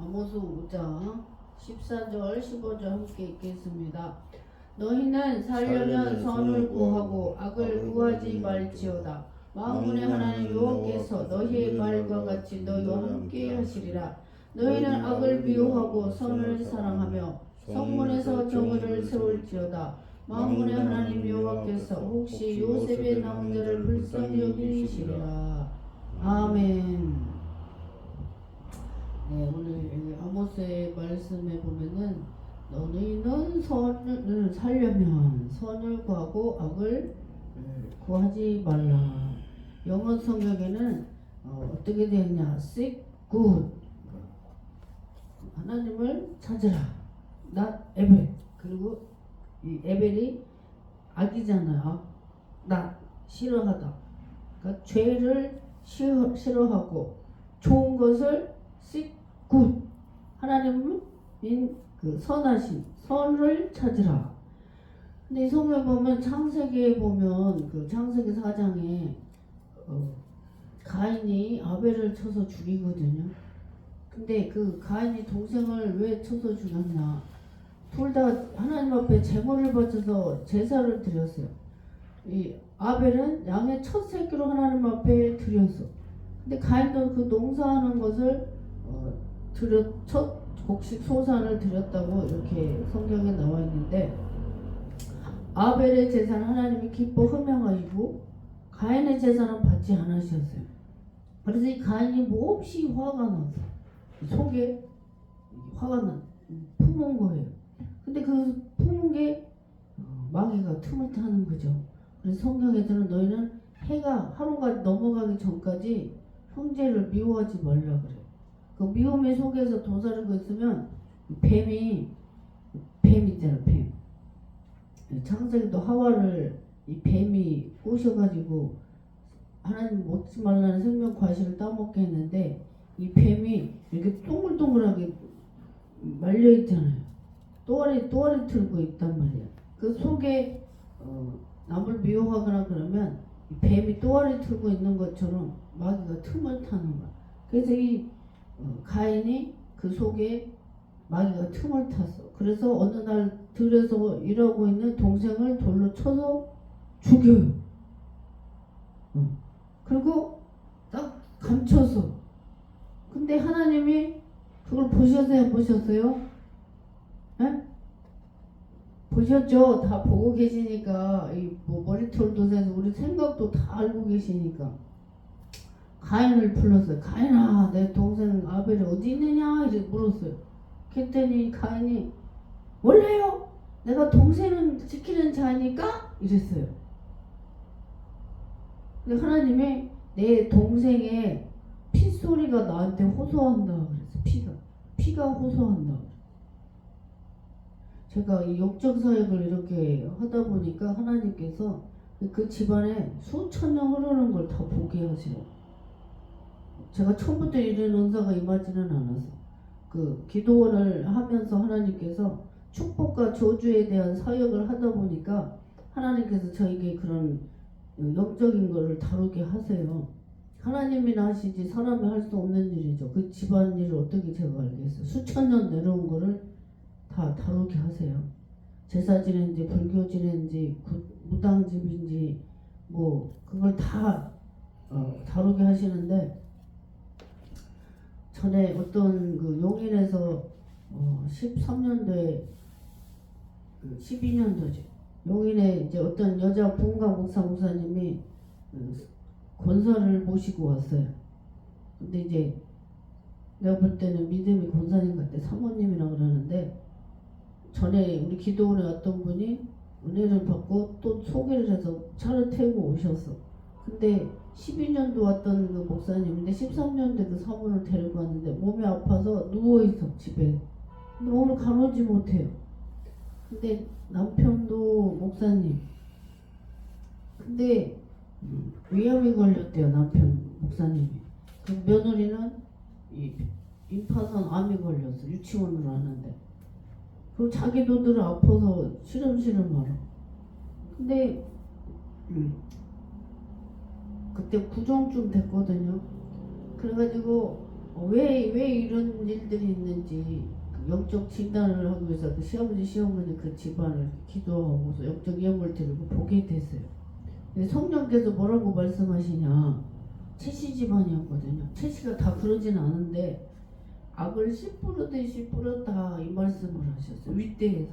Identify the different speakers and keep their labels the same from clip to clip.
Speaker 1: 아모스 5장 14절 15절 함께 읽겠습니다. 너희는 살려면 선을 구하고 악을 구하지 말지어다. 만군의 하나님 여호와께서 너희의 말과 같이 너희와 함께 하시리라. 너희는 악을 미워하고 선을 사랑하며 성문에서 정의를 세울지어다. 만군의 하나님 여호와께서 혹시 요셉의 남자를 불쌍히 여기시리라. 아멘. 네, 오늘 아모스의 말씀에 보면은 너희는 선을 살려면 선을 구하고 악을 구하지 말라. 영어 성경에는 어떻게 되었냐? Seek good. 하나님을 찾으라. Not evil. 그리고 이 evil이 악이잖아요. not 싫어하다. 그러니까 죄를 싫어하고 좋은 것을 seek good. 하나님은 그 선하신 선을 찾으라. 근데 이 성경에 보면 창세기에 보면 그 창세기 4장에 가인이 아벨을 쳐서 죽이거든요. 근데 그 가인이 동생을 왜 쳐서 죽였냐? 둘 다 하나님 앞에 제물을 바쳐서 제사를 드렸어요. 이 아벨은 양의 첫 새끼로 하나님 앞에 드렸어. 근데 가인도 그 농사하는 것을 첫 곡식 소산을 드렸다고 이렇게 성경에 나와 있는데, 아벨의 제사는 하나님이 기뻐 흠양하시고 가인의 제사는 받지 않으셨어요. 그래서 이 가인이 몹시 화가 났어. 속에 화가 품은 거예요. 근데 그 품은 게 마귀가 틈을 타는 거죠. 그래서 성경에서는 너희는 해가 하루가 넘어가기 전까지 형제를 미워하지 말라 그래요. 그 미움의 속에서 도사리고 있으면 뱀 있잖아, 뱀. 창세기도 하와를 이 뱀이 꼬셔가지고 하나님 먹지 말라는 생명 과실을 따먹게 했는데, 이 뱀이 이렇게 동글동글하게 말려 있잖아요. 또아리 틀고 있단 말이야. 그 속에 남을 미워하거나 그러면 이 뱀이 또아리 틀고 있는 것처럼 마귀가 틈을 타는 거야. 그래서 이 가인이 그 속에 마귀가 틈을 탔어. 그래서 어느 날 들에서 일하고 있는 동생을 돌로 쳐서 죽여요. 그리고 딱 감춰서. 근데 하나님이 그걸 보셨어요, 안 보셨어요? 에? 보셨죠? 다 보고 계시니까. 뭐 머리털도 세서 우리 생각도 다 알고 계시니까 가인을 불렀어요. 가인아, 내 동생 아벨이 어디 있느냐? 이렇게 물었어요. 그랬더니 가인이 몰라요. 내가 동생은 지키는 자니까 이랬어요. 근데 하나님이 내 동생의 피소리가 나한테 호소한다 그랬어. 피가 호소한다. 제가 이 역적 사역을 이렇게 하다 보니까 하나님께서 그 집안에 수천 년 흐르는 걸 다 보게 하세요. 제가 처음부터 이런 은사가 임하지는 않아서 그 기도원을 하면서 하나님께서 축복과 저주에 대한 사역을 하다 보니까 하나님께서 저에게 그런 영적인 거를 다루게 하세요. 하나님이나 하시지 사람이 할 수 없는 일이죠. 그 집안 일을 어떻게 제가 알겠어요. 수천 년 내려온 거를 다 다루게 하세요. 제사 지낸지 불교 지낸지 무당집인지 뭐 그걸 다 다루게 하시는데, 전에 어떤 그 용인에서 13년도에 12년도죠. 용인에 이제 어떤 여자 부흥강 목사님이 권사를 모시고 왔어요. 근데 이제 내가 볼 때는 믿음이 권사님 같아. 사모님이라 그러는데, 전에 우리 기도원에 왔던 분이 은혜를 받고 또 소개를 해서 차를 태우고 오셨어. 근데 12년도 왔던 그 목사님인데 13년도에 그 사모를 데리고 왔는데 몸이 아파서 누워있어, 집에. 근데 몸을 가누지 못해요. 근데 남편도 목사님. 근데 위암이 걸렸대요, 남편 목사님이. 그 며느리는 임파선 암이 걸렸어, 유치원으로 하는데. 그리고 자기도 늘 아파서 시름시름 알아. 근데 그때 구정쯤 됐거든요. 그래가지고 왜 이런 일들이 있는지 그 영적 진단을 하기 위해서 그 시아버지 시어머니 그 집안을 기도하고서 영적 예물을 드리고 보게 됐어요. 근데 성령께서 뭐라고 말씀하시냐, 채씨 집안이었거든요. 채씨가 다 그러진 않은데 악을 씨 뿌르듯이 뿌렸다 이 말씀을 하셨어요. 윗대에서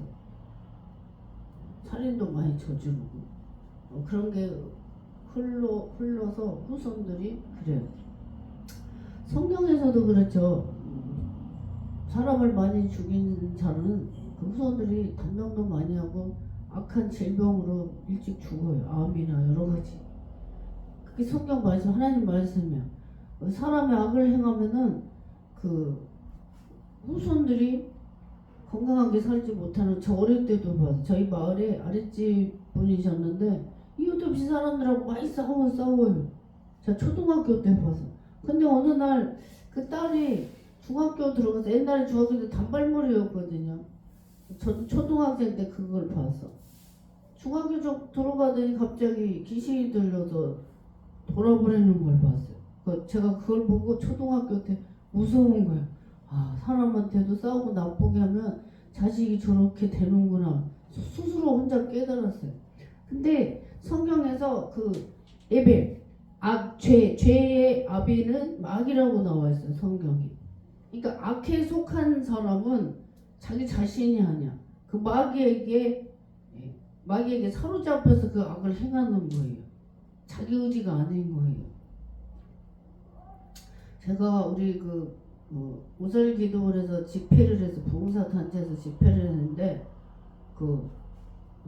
Speaker 1: 살인도 많이 저지르고 그런 게 흘러서 후손들이 그래요. 성경에서도 그렇죠. 사람을 많이 죽인 자는 그 후손들이 단명도 많이 하고 악한 질병으로 일찍 죽어요. 암이나 여러 가지. 그게 성경 말씀, 하나님 말씀이야. 사람의 악을 행하면은 그 후손들이 건강하게 살지 못하는, 저 어릴 때도 봐서 저희 마을에 아랫집 분이셨는데 이유도 없이 사람들하고 많이 싸워요. 제가 초등학교 때 봐서. 근데 어느 날 그 딸이 중학교 들어가서, 옛날에 중학교 때 단발머리였거든요. 저도 초등학생 때 그걸 봤어. 중학교 들어가더니 갑자기 귀신이 들려서 돌아버리는 걸 봤어요. 제가 그걸 보고 초등학교 때 무서운 거예요. 아, 사람한테도 싸우고 나쁘게 하면 자식이 저렇게 되는구나. 스스로 혼자 깨달았어요. 근데 성경에서 그 에벨, 죄의 아비는 마귀라고 나와 있어요, 성경이. 그러니까 악에 속한 사람은 자기 자신이 아니야. 그 마귀에게 사로잡혀서 그 악을 행하는 거예요. 자기 의지가 아닌 거예요. 제가 우리 오설기도원에서 집회를 해서, 봉사단체에서 집회를 했는데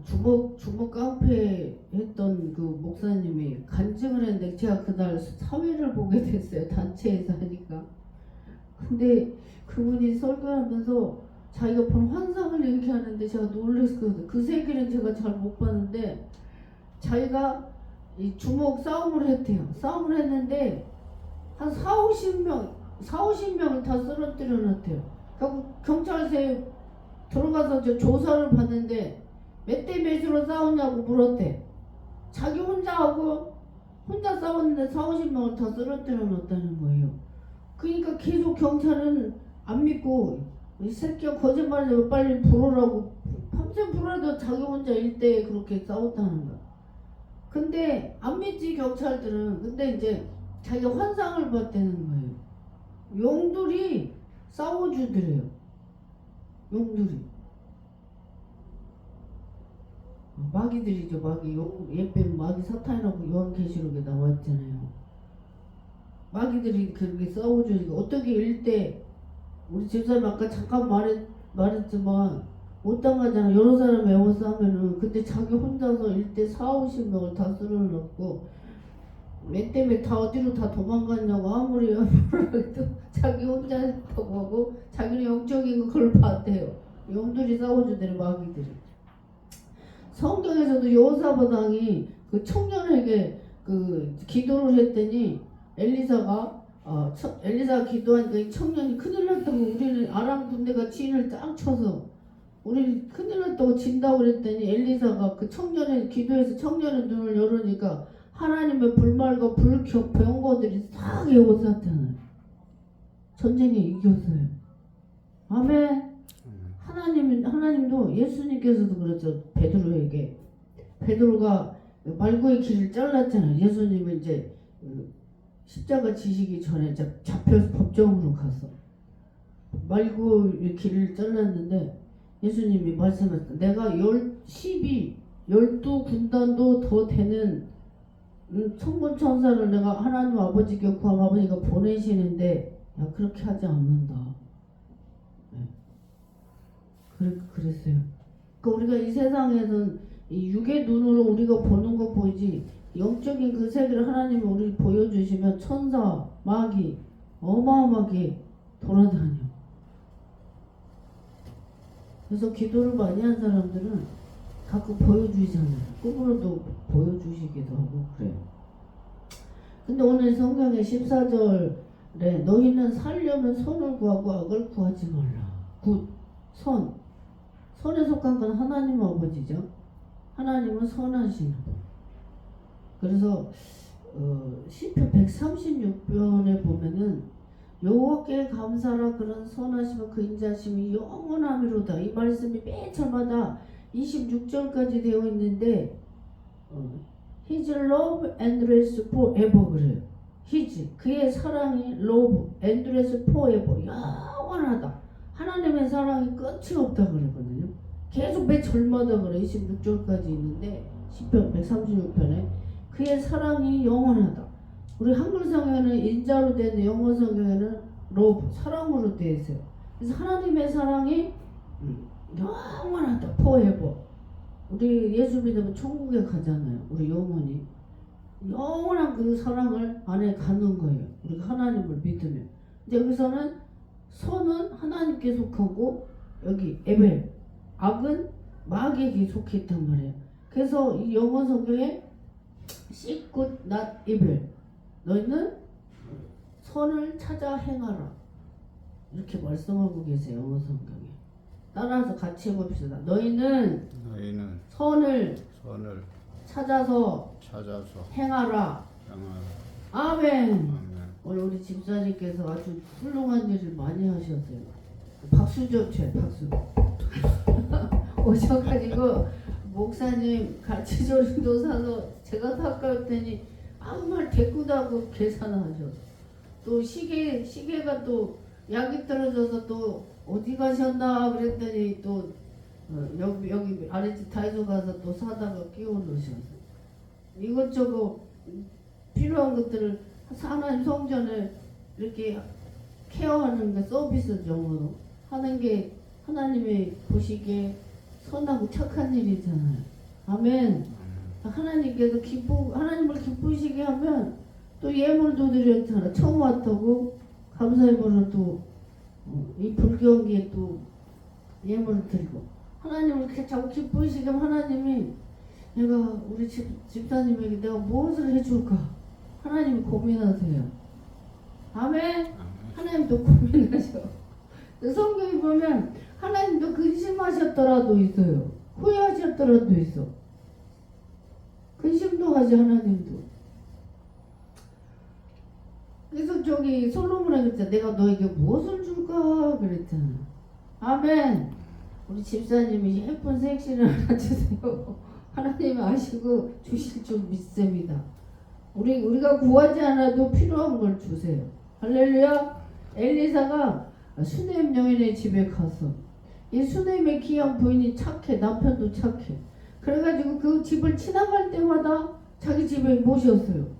Speaker 1: 주먹 깡패 했던 그 목사님이 간증을 했는데, 제가 그날 사회를 보게 됐어요. 단체에서 하니까. 근데 그분이 설교하면서 자기가 본 환상을 얘기하는데 제가 놀랐거든요. 그 세계는 제가 잘 못 봤는데, 자기가 이 주먹 싸움을 했대요. 싸움을 했는데 한 50명을 다 쓰러뜨려 놨대요. 결국 경찰서에 들어가서 조사를 받는데 몇 대 몇으로 싸웠냐고 물었대. 자기 혼자 싸웠는데 50명을 다 쓰러뜨려 놨다는 거예요. 그러니까 계속 경찰은 안 믿고, 이 새끼가 거짓말해서 빨리 부르라고 밤새 부르라도 자기 혼자 일대에 그렇게 싸웠다는 거야. 근데 안 믿지 경찰들은. 근데 이제 자기가 환상을 봤다는 거예요. 용들이 싸워주더래요. 용들이. 마귀들이죠. 마귀. 옛배 마귀 사탄이라고 요한계시록에 나와 있잖아요. 마귀들이 그렇게 싸워주니까 어떻게 일대, 우리 집사님 아까 잠깐 말했지만 못 당하잖아. 여러 사람 애워서 하면은. 근데 자기 혼자서 일대 40-50명을 다 쓸어넣고, 맨 때문에 다 어디로 다 도망갔냐고 아무리 해도 자기 혼자 했다고 하고, 자기는 영적인 그걸 봤대요. 용들이 싸워주더래, 마귀들이. 성경에서도 여호사밧 그 청년에게 그 기도를 했더니 엘리사가 기도하니까 이 청년이 큰일 났다고, 우리는 아람 군대가 진을 딱 쳐서 우리 큰일 났다고 진다고 그랬더니 엘리사가 그 청년의 기도해서 청년의 눈을 열으니까 하나님의 불말과 병거들이 싹 에워쌌잖아요. 전쟁에 이겼어요. 아멘. 하나님도, 예수님께서도 그랬죠. 베드로가 말구의 길을 잘랐잖아요. 예수님은 이제 십자가 지시기 전에 잡혀서 법정으로 가서 말구의 길을 잘랐는데, 예수님이 말씀하셨다. 내가 12군단도 더 되는 천군천사를 내가 하나님 아버지께 구하면 아버지가 보내시는데, 야, 그렇게 하지 않는다. 그랬어요. 그러니까 우리가 이 세상에서는 이 육의 눈으로 우리가 보는 거 보이지, 영적인 그 세계를 하나님이 우리 보여주시면 천사, 마귀 어마어마하게 돌아다녀. 그래서 기도를 많이 한 사람들은 가끔 보여주잖아요. 꿈으로도 보여주시기도 하고 그래요. 근데 오늘 성경의 14절에 너희는 살려면 선을 구하고 악을 구하지 말라. 선에 속한 건 하나님 아버지죠. 하나님은 선하시는 분. 그래서 시편 136편에 보면은 여호와께 감사라. 그런 선하심과 그 인자심이 영원하미로다. 이 말씀이 맨 절마다 26절까지 되어 있는데 His love endures forever 그래요. His 그의 사랑이 love endures forever 영원하다. 하나님의 사랑이 끝이 없다 그러거든요. 계속 매 절마다 그래. 26절까지 있는데 시편 136편에 그의 사랑이 영원하다. 우리 한글 성경에는 인자로 된 영어 성경에는 love 사랑으로 되어 있어요. 그래서 하나님의 사랑이 영원하다. forever. 우리 예수 믿으면 천국에 가잖아요. 우리 영혼이 영원한 그 사랑을 안에 갖는 거예요. 우리가 하나님을 믿으면. 근데 여기서는 선은 하나님께 속하고 여기 에벨 악은 마귀에게 속해 있단 말이에요. 그래서 이 영어 성경에 seek good not evil 너희는 선을 찾아 행하라 이렇게 말씀하고 계세요. 영어 성경에. 따라서 같이 해봅시다. 너희는 선을 찾아서 행하라. 아멘. 오늘 우리 집사님께서 아주 훌륭한 일을 많이 하셨어요. 박수 좀 쳐요. 박수. 오셔가지고 목사님 같이 조림도 사서 제가 닦았더니 아무 말 대꾸다고 계산을 하셔. 또 시계가 또 약이 떨어져서 또 어디 가셨나 그랬더니 또 여기 아래집 다이소 가서 또 사다가 끼워 놓으셨어요. 이것저것 필요한 것들을 하나님 성전을 이렇게 케어하는 게 서비스적으로 하는 게 하나님의 보시기에 선하고 착한 일이잖아요. 아멘. 하나님께서 하나님을 기쁘시게 하면 또 예물도 드렸잖아. 처음 왔다고 감사예물을 또 이 불경기에 또 예물을 드리고 하나님을 이렇게 자꾸 기쁘시게 하면 하나님이 내가 우리 집사님에게 내가 무엇을 해줄까 하나님이 고민하세요. 아멘. 하나님도 고민하셔. 성경에 보면 하나님도 근심하셨더라도 있어요. 후회하셨더라도 있어. 근심도 하지 하나님도. 그래서 저기 솔로몬이 그랬잖아. 내가 너에게 무엇을 줄까 그랬잖아. 아멘. 우리 집사님이 예쁜 색시를 하나 주세요. 하나님 아시고 주실 줄 믿습니다. 우리가 구하지 않아도 필요한 걸 주세요. 할렐루야. 엘리사가 수넴 여인의 집에 가서 이 수넴의 귀한 부인이 착해. 남편도 착해. 그래가지고 그 집을 지나갈 때마다 자기 집에 모셨어요.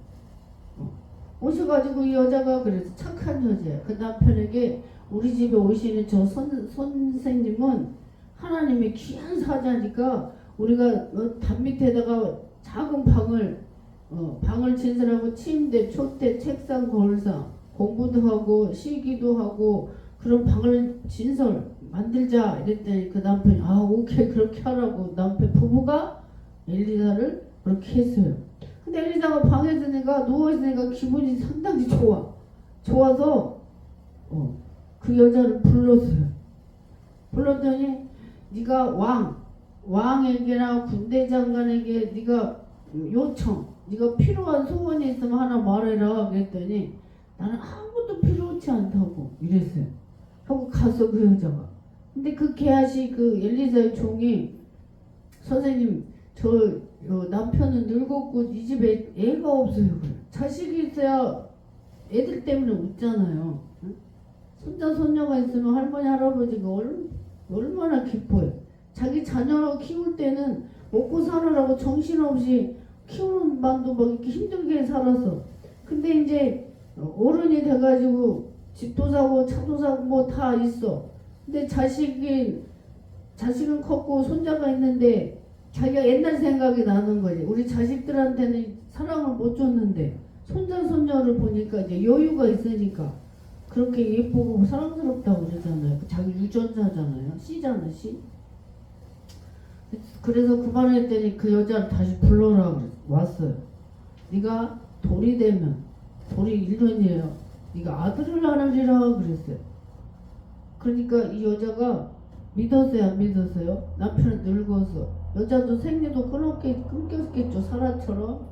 Speaker 1: 오셔가지고 이 여자가 그래서 착한 여자야. 그 남편에게 우리 집에 오시는 저 선생님은 하나님의 귀한 사자니까 우리가 담 밑에다가 작은 방을 진설하고 침대, 촛대, 책상, 거울상 공부도 하고 쉬기도 하고 그런 방을 진설 만들자 이랬더니 그 남편이 오케이 그렇게 하라고 남편 부부가 엘리사를 그렇게 했어요. 근데 엘리사가 방에 드니까 누워있으니까 기분이 상당히 좋아서 그 여자를 불렀어요. 불렀더니 네가 왕에게나 군대 장관에게 네가 요청 네가 필요한 소원이 있으면 하나 말해라 그랬더니 나는 아무것도 필요치 않다고 이랬어요. 하고 가서 그 여자가. 근데 그 게하시 그 엘리사의 종이 선생님 저 남편은 늙었고 이 집에 애가 없어요. 자식이 있어야 애들 때문에 웃잖아요. 응? 손자 손녀가 있으면 할머니 할아버지가 얼마나 기뻐요. 자기 자녀를 키울 때는 먹고 살으라고 정신없이 키우는 만도 막 이렇게 힘들게 살았어. 근데 이제 어른이 돼가지고 집도 사고 차도 사고 뭐 다 있어. 근데 자식은 컸고 손자가 있는데 자기가 옛날 생각이 나는 거지. 우리 자식들한테는 사랑을 못 줬는데 손자 손녀를 보니까 이제 여유가 있으니까 그렇게 예쁘고 사랑스럽다고 그러잖아요. 자기 유전자잖아요. 씨잖아 씨. 그래서 그 말을 했더니 그 여자를 다시 불러라 왔어요. 네가 돌이 되면 돌이 1년이에요. 네가 아들을 낳으리라 그랬어요. 그러니까 이 여자가 믿었어요 안 믿었어요? 남편은 늙어서 여자도 생리도 끊겼겠죠 사라처럼.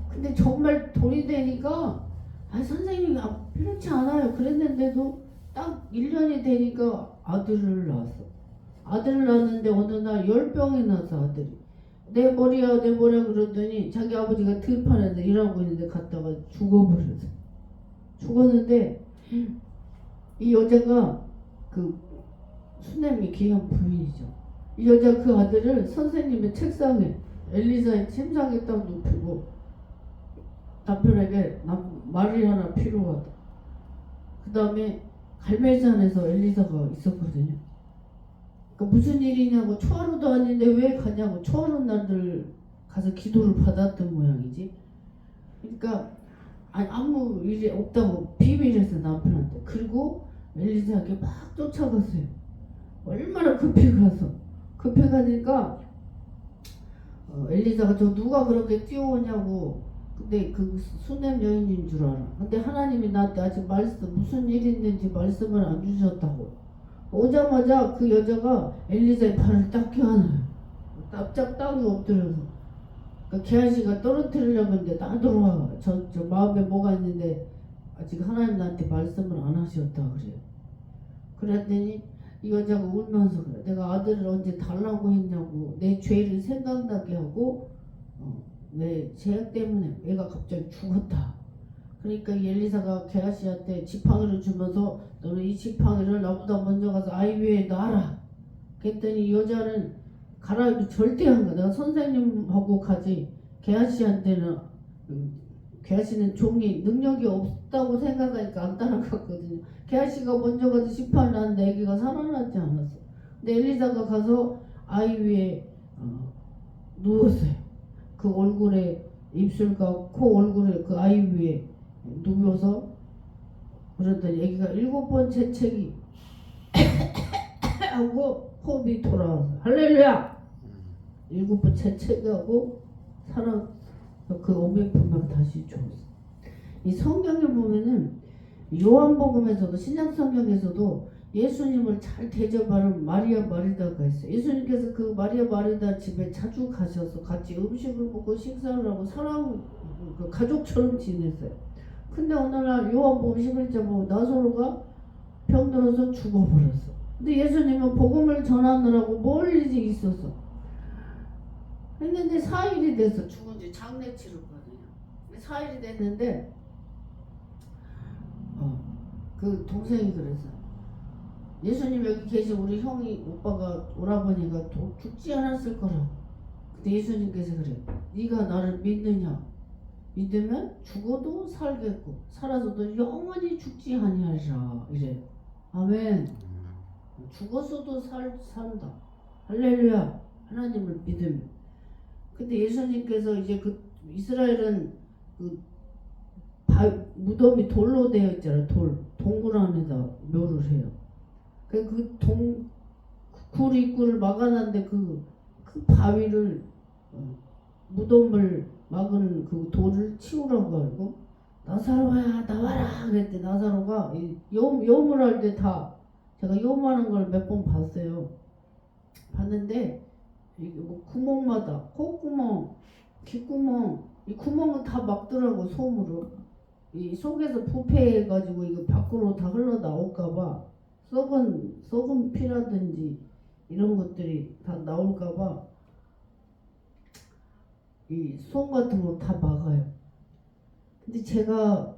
Speaker 1: 근데 정말 돌이 되니까 선생님이 필요치 않아요. 그랬는데도 딱 1년이 되니까 아들을 낳았어. 아들을 낳았는데 어느 날 열병이 나서 아들이 내 머리야 내 머리야 그러더니 자기 아버지가 들판에서 일하고 있는데 갔다가 죽어버렸어. 죽었는데 이 여자가 그 수냄이 기한 부인이죠. 이 여자 그 아들을 선생님의 책상에 엘리사의 침상에 딱 눕히고 남편에게 말이 하나 필요하다. 그 다음에 갈멜산에서 엘리사가 있었거든요. 그러니까 무슨 일이냐고 초하루도 아닌데 왜 가냐고 초하루 날들 가서 기도를 받았던 모양이지. 그러니까 아무 일이 없다고 비밀했어 남편한테. 그리고 엘리사에게 막 쫓아갔어요. 얼마나 급히 가서 급히 가니까 엘리사가 저 누가 그렇게 뛰어오냐고. 근데 그 수냄 여인인 줄 알아. 근데 하나님이 나한테 아직 무슨 일이 있는지 말씀을 안 주셨다고. 오자마자 그 여자가 엘리사의 발을 딱 껴안아요. 납작 땅에 엎드려서. 그러니까 게하시가 떨어뜨리려고 했는데 나들어와. 저 마음에 뭐가 있는데 아직 하나님 나한테 말씀을 안 하셨다 그래요. 그랬더니 이 여자가 울면서 그래. 내가 아들을 언제 달라고 했냐고. 내 죄를 생각나게 하고 내 죄악 때문에 애가 갑자기 죽었다. 그러니까 엘리사가 게하시한테 지팡이를 주면서 너는 이 지팡이를 나보다 먼저 가서 아이 위에 놔라. 그랬더니 이 여자는 가라고 절대 한 거야. 내가 선생님하고 가지. 게하시한테는 게하시는 종이 능력이 없다고 생각하니까 안 따라갔거든요. 게하시가 먼저 가서 지팡이 놨는데 애기가 살아나지 않았어. 근데 엘리사가 가서 아이 위에 누웠어요. 그 얼굴에 입술과 코 얼굴에 그 아이 위에 누워서 그랬더니 애기가 7번 재채기 하고 호흡이 돌아와서 할렐루야 7번 재채기하고 살아. 그 오명품만 다시 줬어. 이 성경에 보면은 요한복음에서도 신약 성경에서도 예수님을 잘 대접하는 마리아 마르다가 있어요. 예수님께서 그 마리아 마르다 집에 자주 가셔서 같이 음식을 먹고 식사를 하고 그 가족처럼 지냈어요. 근데 어느 날 요한복음 11장 보면 나사로가 병들어서 죽어버렸어. 근데 예수님은 복음을 전하느라고 멀리 있었어. 했는데 4일이 돼서 죽은 지 장례 치렀거든요. 4일이 됐는데 그 동생이 그랬어. 예수님 여기 계신 우리 형이 오빠가 오라버니가 죽지 않았을 거라고. 근데 예수님께서 그래. 네가 나를 믿느냐? 믿으면 죽어도 살겠고 살아서도 영원히 죽지 아니하리라. 이래. 아멘. 죽었어도 산다. 할렐루야. 하나님을 믿으면. 근데 예수님께서 이제 그 이스라엘은 그 무덤이 돌로 되어 있잖아요. 동굴 안에다 묘를 해요. 굴 입구를 막아놨는데 그 바위를 무덤을 막은 그 돌을 치우라고 하고 나사로야 나와라 그랬대. 나사로가 염을 할 때 다 제가 염하는 걸 몇 번 봤어요. 봤는데 이게 뭐 구멍마다 콧구멍, 귓구멍 이 구멍은 다 막더라고. 솜으로. 이 속에서 부패해가지고 이거 밖으로 다 흘러 나올까봐 썩은 피라든지 이런 것들이 다 나올까봐 이 솜 같은 거 다 막아요. 근데 제가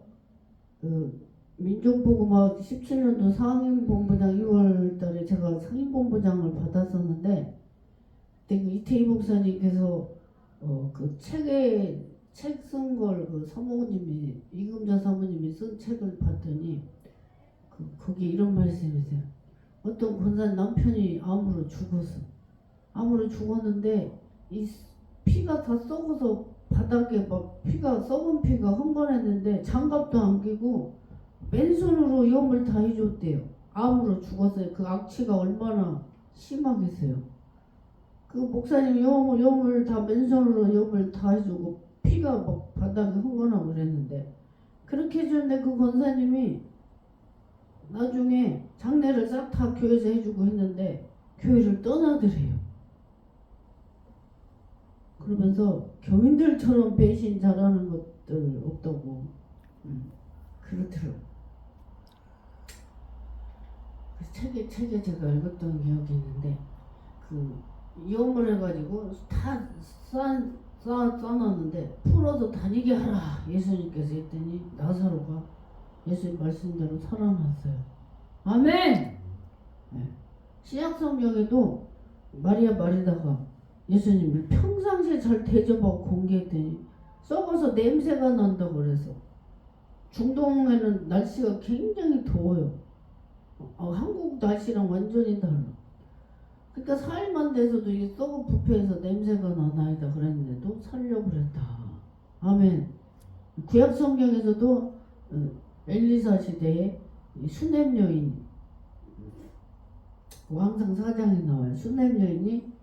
Speaker 1: 민족보고막 17년도 상임본부장 6월달에 제가 상임본부장을 받았었는데 그때 그 이태희 목사님께서 그 책 쓴 걸 그 사모님이 이금자 사모님이 쓴 책을 봤더니 거기 이런 말씀이세요. 어떤 권사 남편이 암으로 죽었는데 이 피가 다 썩어서 바닥에 막 썩은 피가 흥건했는데 장갑도 안 끼고 맨손으로 염을 다 해줬대요. 암으로 죽었어요. 그 악취가 얼마나 심하겠어요. 그 목사님 염을 다 맨손으로 염을 다 해주고 피가 막 바닥에 흥건하고 그랬는데 그렇게 해주는데 그 권사님이 나중에 장례를 싹 다 교회에서 해주고 했는데 교회를 떠나더래요. 그러면서 교인들처럼 배신 잘하는 것들 없다고. 그렇더라고. 그 책에 제가 읽었던 기억이 있는데 그 이혼을 해가지고 다 쌓아놨는데 풀어서 다니게 하라 예수님께서 했더니 나사로가 예수님 말씀대로 살아났어요. 아멘. 네. 신약 성경에도 마리아 마리다가 예수님을 평상시에 잘 대접하고 공개했더니 썩어서 냄새가 난다고 그래서 중동에는 날씨가 굉장히 더워요. 한국 날씨랑 완전히 달라. 그러니까 4일만 돼서도 이게 썩어 부패해서 냄새가 나나이다 그랬는데도 살려고 그랬다. 아멘. 구약 성경에서도 엘리사 시대에 수넴 여인 왕상 4장에 나와요. 수넴 여인이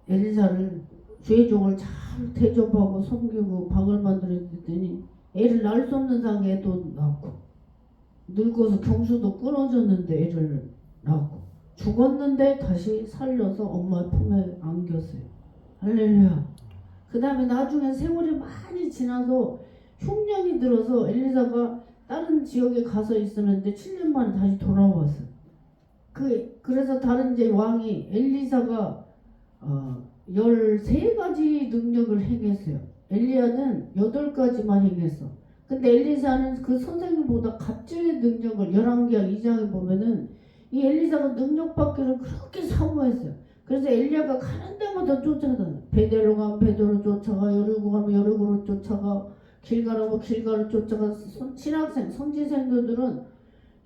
Speaker 1: 엘리사를 주의 종을 잘 대접하고 섬기고 방을 만들어줬더니 애를 낳을 수 없는 상에 애도 낳고 늙어서 경수도 끊어졌는데 애를 낳고 죽었는데 다시 살려서 엄마 품에 안겼어요. 할렐루야. 그 다음에 나중에 세월이 많이 지나서 흉년이 들어서 엘리사가 다른 지역에 가서 있었는데 7년 만에 다시 돌아왔어요. 그래서 다른 이제 왕이 엘리사가 13가지 능력을 행했어요. 엘리야는 8가지만 행했어. 근데 엘리사는 그 선생님보다 갑절의 능력을 11개야 2장에 보면은 이 엘리사가 능력 받기를 그렇게 사모했어요. 그래서 엘리야가 가는 데마다 쫓아다녀. 베델로 가면 베델로 쫓아가, 여리고 가면 여리고로 쫓아가, 길 가라면 길 가로 쫓아가. 신학생, 선지생들은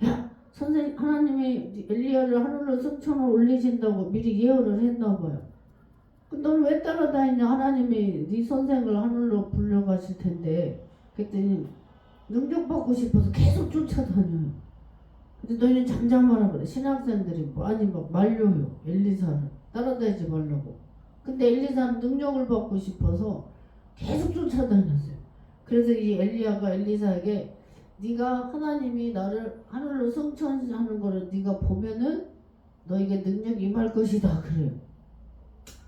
Speaker 1: 야 선생님 하나님이 엘리야를 하늘로 승천을 올리신다고 미리 예언을 했나 봐요. 너는 왜 따라다니냐? 하나님이 네 선생을 하늘로 불려가실 텐데. 그랬더니 능력 받고 싶어서 계속 쫓아다녀요. 근데 너희는 잠잠하라 그래. 신학생들이 많이 막 말려요. 엘리사를 따라다니지 말라고. 근데 엘리사는 능력을 받고 싶어서 계속 쫓아다녔어요. 그래서 이 엘리야가 엘리사에게 네가 하나님이 나를 하늘로 승천하는 거를 네가 보면은 너에게 능력이 임할 것이다 그래요.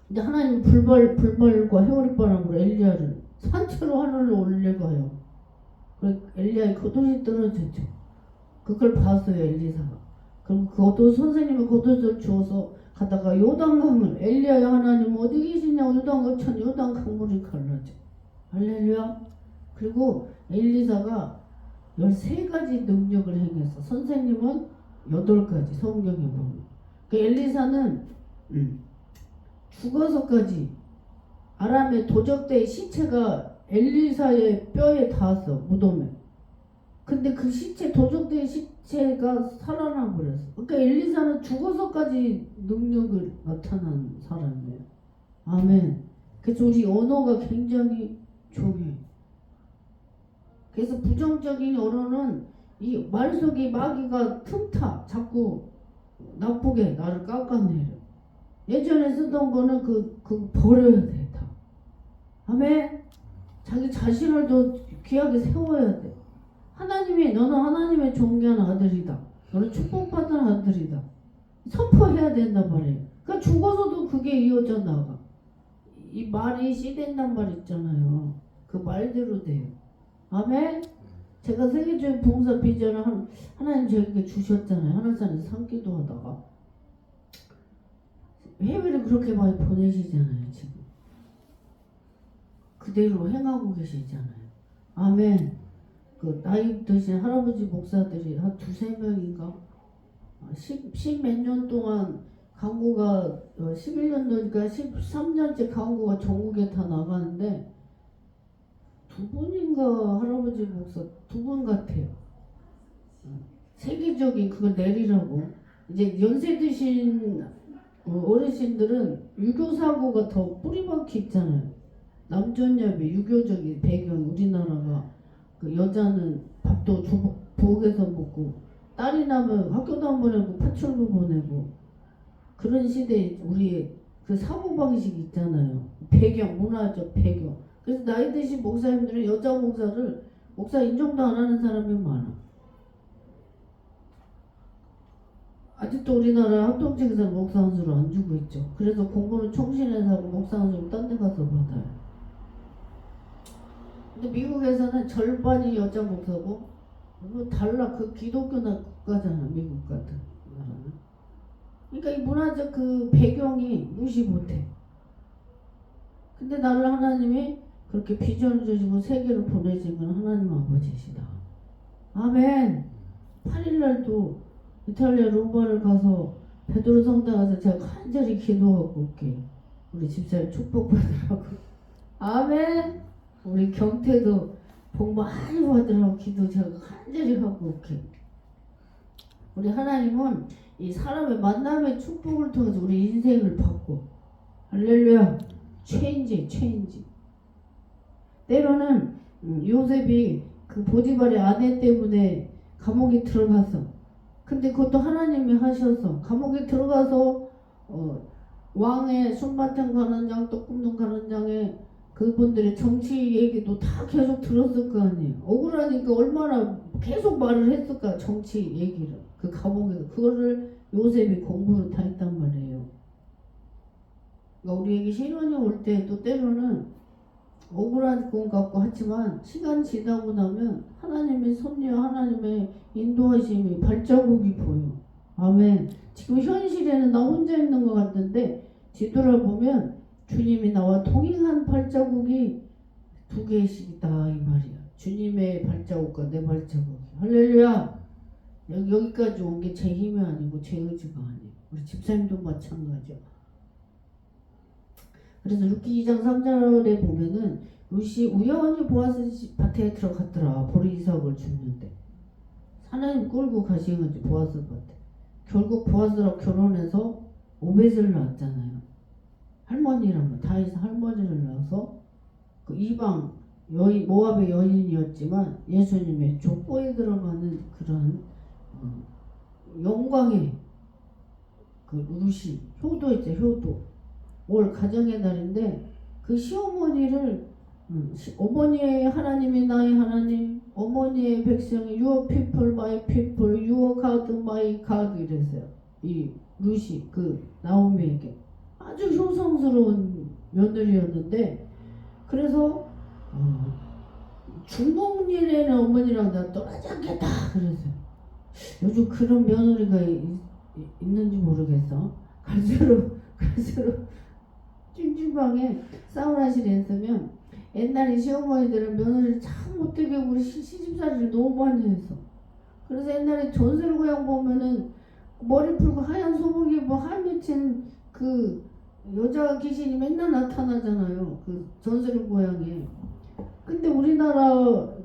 Speaker 1: 근데 하나님 불벌과 회오리바람으로 엘리야를 산채로 하늘로 올려가요. 그래서 엘리야의 겉옷이 떨어졌죠. 그걸 봤어요 엘리사가. 그럼 겉옷 선생님이 겉옷을 주어서 가다가 요단강을 엘리야의 하나님 어디 계시냐고 요단강 요단강물이 갈라져. 할렐루야. 그리고 엘리사가 13가지 능력을 행했어. 선생님은 8가지 성경에 보면. 그 엘리사는 죽어서까지 아람의 도적대의 시체가 엘리사의 뼈에 닿았어. 무덤에. 근데 그 시체 도적대의 시체가 살아나 버렸어. 그러니까 엘리사는 죽어서까지 능력을 나타난 사람이에요. 아멘. 그래서 우리 언어가 굉장히 중요해. 그래서 부정적인 언어는 이 말 속에 마귀가 틈타 자꾸 나쁘게 나를 깎아내려. 예전에 쓰던 거는 그거 버려야 돼 다. 아멘. 자기 자신을 더 귀하게 세워야 돼. 하나님이 너는 하나님의 존귀한 아들이다. 너는 축복받은 아들이다. 선포해야 된단 말이에요. 그러니까 죽어서도 그게 이어져 나가. 이 말이 씨된단 말 있잖아요. 그 말대로 돼요. 아멘. 제가 세계적인 봉사 비전을 하나님 저에게 주셨잖아요. 하늘산에서 상기도 하다가 해외를 그렇게 많이 보내시잖아요. 지금 그대로 행하고 계시잖아요. 아멘. 그 나이 드신 할아버지 목사들이 한 2-3명인가 10 몇 년 동안 강구가 11년도니까 13년째 강구가 전국에 다 나가는데 2분인가 할아버지 목사 2분 같아요. 세계적인 그걸 내리라고. 이제 연세 드신 어르신들은 유교사고가 더 뿌리박히 있잖아요. 남존여비 유교적인 배경. 우리나라가 그 여자는 밥도 부엌에서 먹고 딸이 나면 학교도 안 보내고 파출부 보내고 그런 시대에 우리의 그 사고방식이 있잖아요. 배경, 문화적 배경. 그래서 나이 드신 목사님들은 여자 목사를 목사 인정도 안 하는 사람이 많아. 아직도 우리나라 합동직에서는 목사 한수를 안 주고 있죠. 그래서 공부는 총신에서 하고 목사 한수를 딴 데 가서 받아요. 근데 미국에서는 절반이 여자 목사고 뭐 달라. 그 기독교나 국가잖아, 미국 같은 나라는. 그러니까 이 문화적 그 배경이 무시 못해. 근데 나를 하나님이 그렇게 비전을 주시고 세계를 보내신 건 하나님 아버지시다. 아멘. 8일날도 이탈리아 로마를 가서 베드로 성당 가서 제가 간절히 기도하고 올게요. 우리 집사님 축복받으라고. 아멘. 우리 경태도 복 많이 받으라고 기도 제가 간절히 하고 올게요. 우리 하나님은 이 사람의 만남의 축복을 통해서 우리 인생을 바꿔. 할렐루야. 체인지. 때로는 요셉이 그 보디발의 아내 때문에 감옥에 들어갔어. 근데 그것도 하나님이 하셔서 감옥에 들어가서 왕의 손바탕 가는 장, 떡 굽는 가는 장에 그분들의 정치 얘기도 다 계속 들었을 거 아니에요. 억울하니까 얼마나 계속 말을 했을까, 정치 얘기를. 그 감옥에서 그거를 요셉이 공부를 다 했단 말이에요. 그러니까 우리에게 시련이 올 때도 때로는 억울한 것 같고 하지만 시간 지나고 나면 하나님의 섭리와 하나님의 인도하심이 발자국이 보여. 아멘. 지금 현실에는 나 혼자 있는 것 같은데 뒤돌아보면 주님이 나와 동행한 발자국이 2개씩이다 이 말이야. 주님의 발자국과 내 발자국이. 할렐루야. 여기까지 온 게 제 힘이 아니고 제 의지가 아니에요. 우리 집사님도 마찬가지야. 그래서 룻기 2장 3절에 보면은 룻이 우연히 보아스 밭에 들어갔더라. 보리 이삭을 줍는데 하나님 끌고 가신 거지. 보아스 밭에. 결국 보아스랑 결혼해서 오벳을 낳았잖아요. 할머니라면 다윗 할머니를 낳아서 그 이방 여인, 모압의 여인이었지만 예수님의 족보에 들어가는 그런 영광의 그 룻이 효도였죠. 효도. 올 가정의 날인데 그 시어머니를 어머니의 하나님이 나의 하나님, 어머니의 백성이 your people, my people, your God, my God 이랬어요. 이 룻이 그 나오미에게 아주 효성스러운 며느리였는데 그래서 중복일에는 어머니랑 나 떠나지 않겠다 그랬어요. 요즘 그런 며느리가 있는지 모르겠어. 갈수록 찜질방에 사우나실에 있으면 옛날에 시어머니들은 며느리를 참 못되게 우리 시집살이를 너무 많이 했어. 그래서 옛날에 전설 고향 보면은 머리 풀고 하얀 소복 입고 한 맺힌 그 여자 귀신이 맨날 나타나잖아요. 그 전설 고향에. 근데 우리나라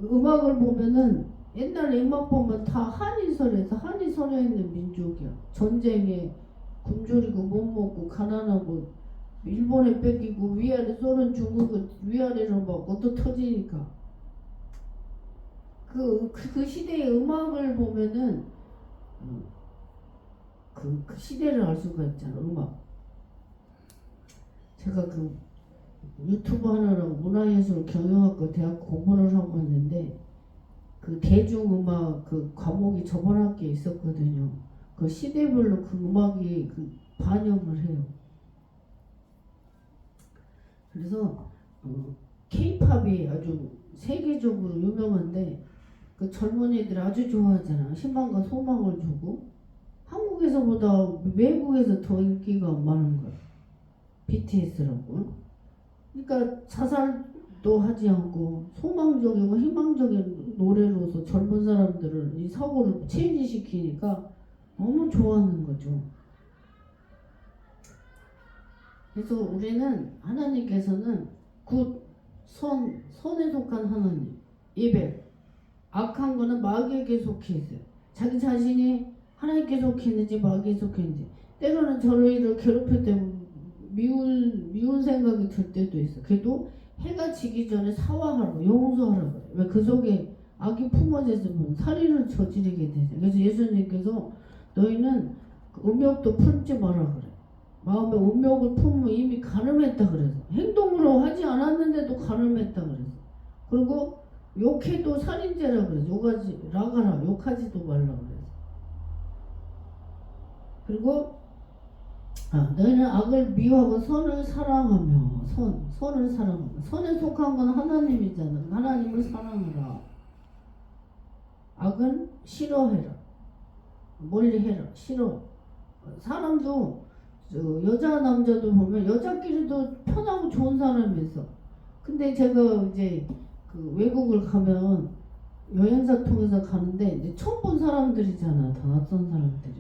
Speaker 1: 음악을 보면은 옛날에 음악 보면 다 한이설에서 한이 설해 있는 민족이야. 전쟁에 굶주리고 못 먹고 가난하고 일본에 뺏기고 위아래 소련 중국은 위아래로 막 얻어 터지니까 그 시대의 음악을 보면은 그 시대를 알 수가 있잖아. 음악. 제가 그 유튜브 하느라고 문화예술 경영학과 대학 공부를 하고 있는데 그 대중음악 그 과목이 저번 학기에 있었거든요. 그 시대별로 그 음악이 그 반영을 해요. 그래서 K-팝이 아주 세계적으로 유명한데 그 젊은이들 아주 좋아하잖아. 희망과 소망을 주고 한국에서보다 외국에서 더 인기가 많은 거야. BTS라고. 그러니까 자살도 하지 않고 소망적이고 희망적인 노래로서 젊은 사람들을 이 사고를 체인지시키니까 너무 좋아하는 거죠. 그래서 우리는 하나님께서는 선에 속한 하나님, 이벨, 악한 거는 마귀에게 속해 있어요. 자기 자신이 하나님께 속해 있는지 마귀에 속해 있는지. 때로는 저희를 괴롭힐 때 미운 생각이 들 때도 있어. 그래도 해가 지기 전에 사과하라고 용서하라고 그래. 왜 그 속에 악이 품어져 있으면 살인을 저지르게 되죠. 그래서 예수님께서 너희는 음욕도 품지 마라 그래. 마음에 음욕을 품으면 이미 간음했다 그래서 행동으로 하지 않았는데도 간음했다 그래서 그리고 욕해도 살인죄라 그래서 욕하지 라가라 욕하지도 말라 그래서 그리고 너희는 악을 미워하고 선을 사랑하며 선을 사랑하며 선에 속한 건 하나님이잖아. 하나님을 사랑하라. 악은 싫어해라. 멀리해라. 싫어. 사람도 여자 남자도 보면 여자끼리도 편하고 좋은 사람이 있어. 근데 제가 이제 그 외국을 가면 여행사 통해서 가는데 이제 처음 본 사람들이잖아. 다 낯선 사람들이.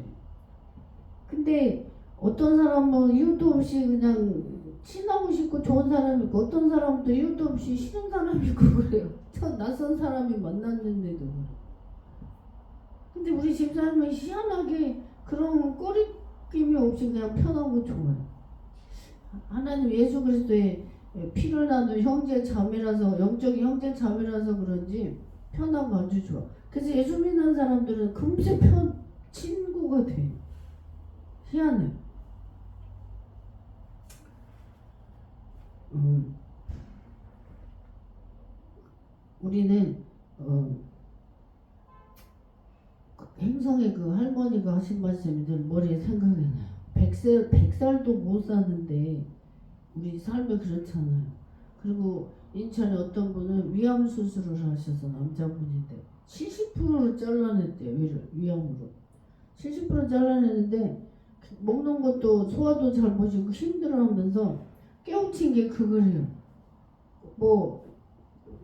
Speaker 1: 근데 어떤 사람은 이유도 없이 그냥 친하고 싶고 좋은 사람이 있고 어떤 사람은 또 이유도 없이 싫은 사람이 있고 그래요. 저 낯선 사람이 만났는데도 그래. 근데 우리 집사람은 희한하게 그런 꺼리낌이 없이 그냥 편하고 좋아요. 하나님 예수 그리스도의 피를 나눈 형제 자매라서 영적인 형제 자매라서 그런지 편하고 아주 좋아. 그래서 예수 믿는 사람들은 금세 친구가 돼. 희한해. 우리는 행성의 그 할머니가 하신 말씀이 늘 머리에 생각이 나요. 100살도 못 사는데 우리 삶이 그렇잖아요. 그리고 인천에 어떤 분은 위암 수술을 하셔서 남자분인데 70%를 잘라냈대요. 위암으로 70% 잘라냈는데 먹는 것도 소화도 잘 못하고 힘들어하면서 깨우친 게 그거래요. 뭐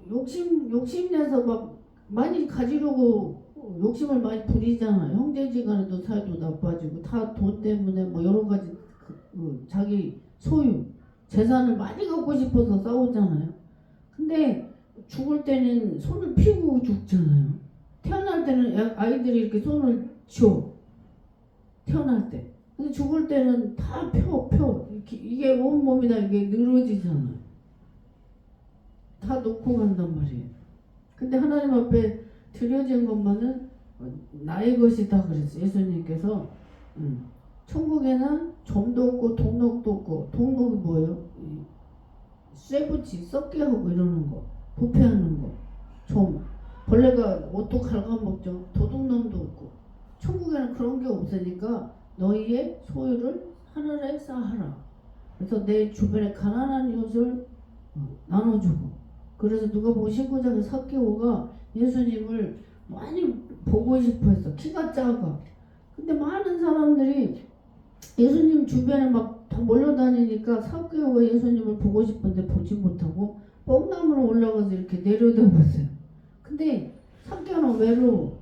Speaker 1: 욕심내서 막 많이 가지려고 욕심을 많이 부리잖아요. 형제지간에도 사이도 나빠지고 다 돈 때문에 뭐 여러 가지 자기 소유 재산을 많이 갖고 싶어서 싸우잖아요. 근데 죽을 때는 손을 피고 죽잖아요. 태어날 때는 아이들이 이렇게 손을 쥐어 태어날 때. 근데 죽을 때는 다 펴. 이게 온몸이 다 이게 늘어지잖아요. 다 놓고 간단 말이에요. 근데 하나님 앞에 드려진 것만은 나의 것이다 그랬어요. 예수님께서 천국에는 점도 없고 동록도 없고 동록이 뭐예요? 쇠붙이 썩게 하고 이러는 거 부패하는 거 점 벌레가 옷도 갉아먹죠. 도둑놈도 없고 천국에는 그런 게 없으니까 너희의 소유를 하늘에 쌓아라. 그래서 내 주변에 가난한 이웃을 나눠주고 그래서 누가복음 19장에 삭개오가 예수님을 많이 보고 싶어 했어. 키가 작아. 근데 많은 사람들이 예수님 주변에 막 다 몰려다니니까 삭개오가 예수님을 보고 싶은데 보지 못하고 뻥나무로 올라가서 이렇게 내려다봤어요. 근데 삭개오는 외로워.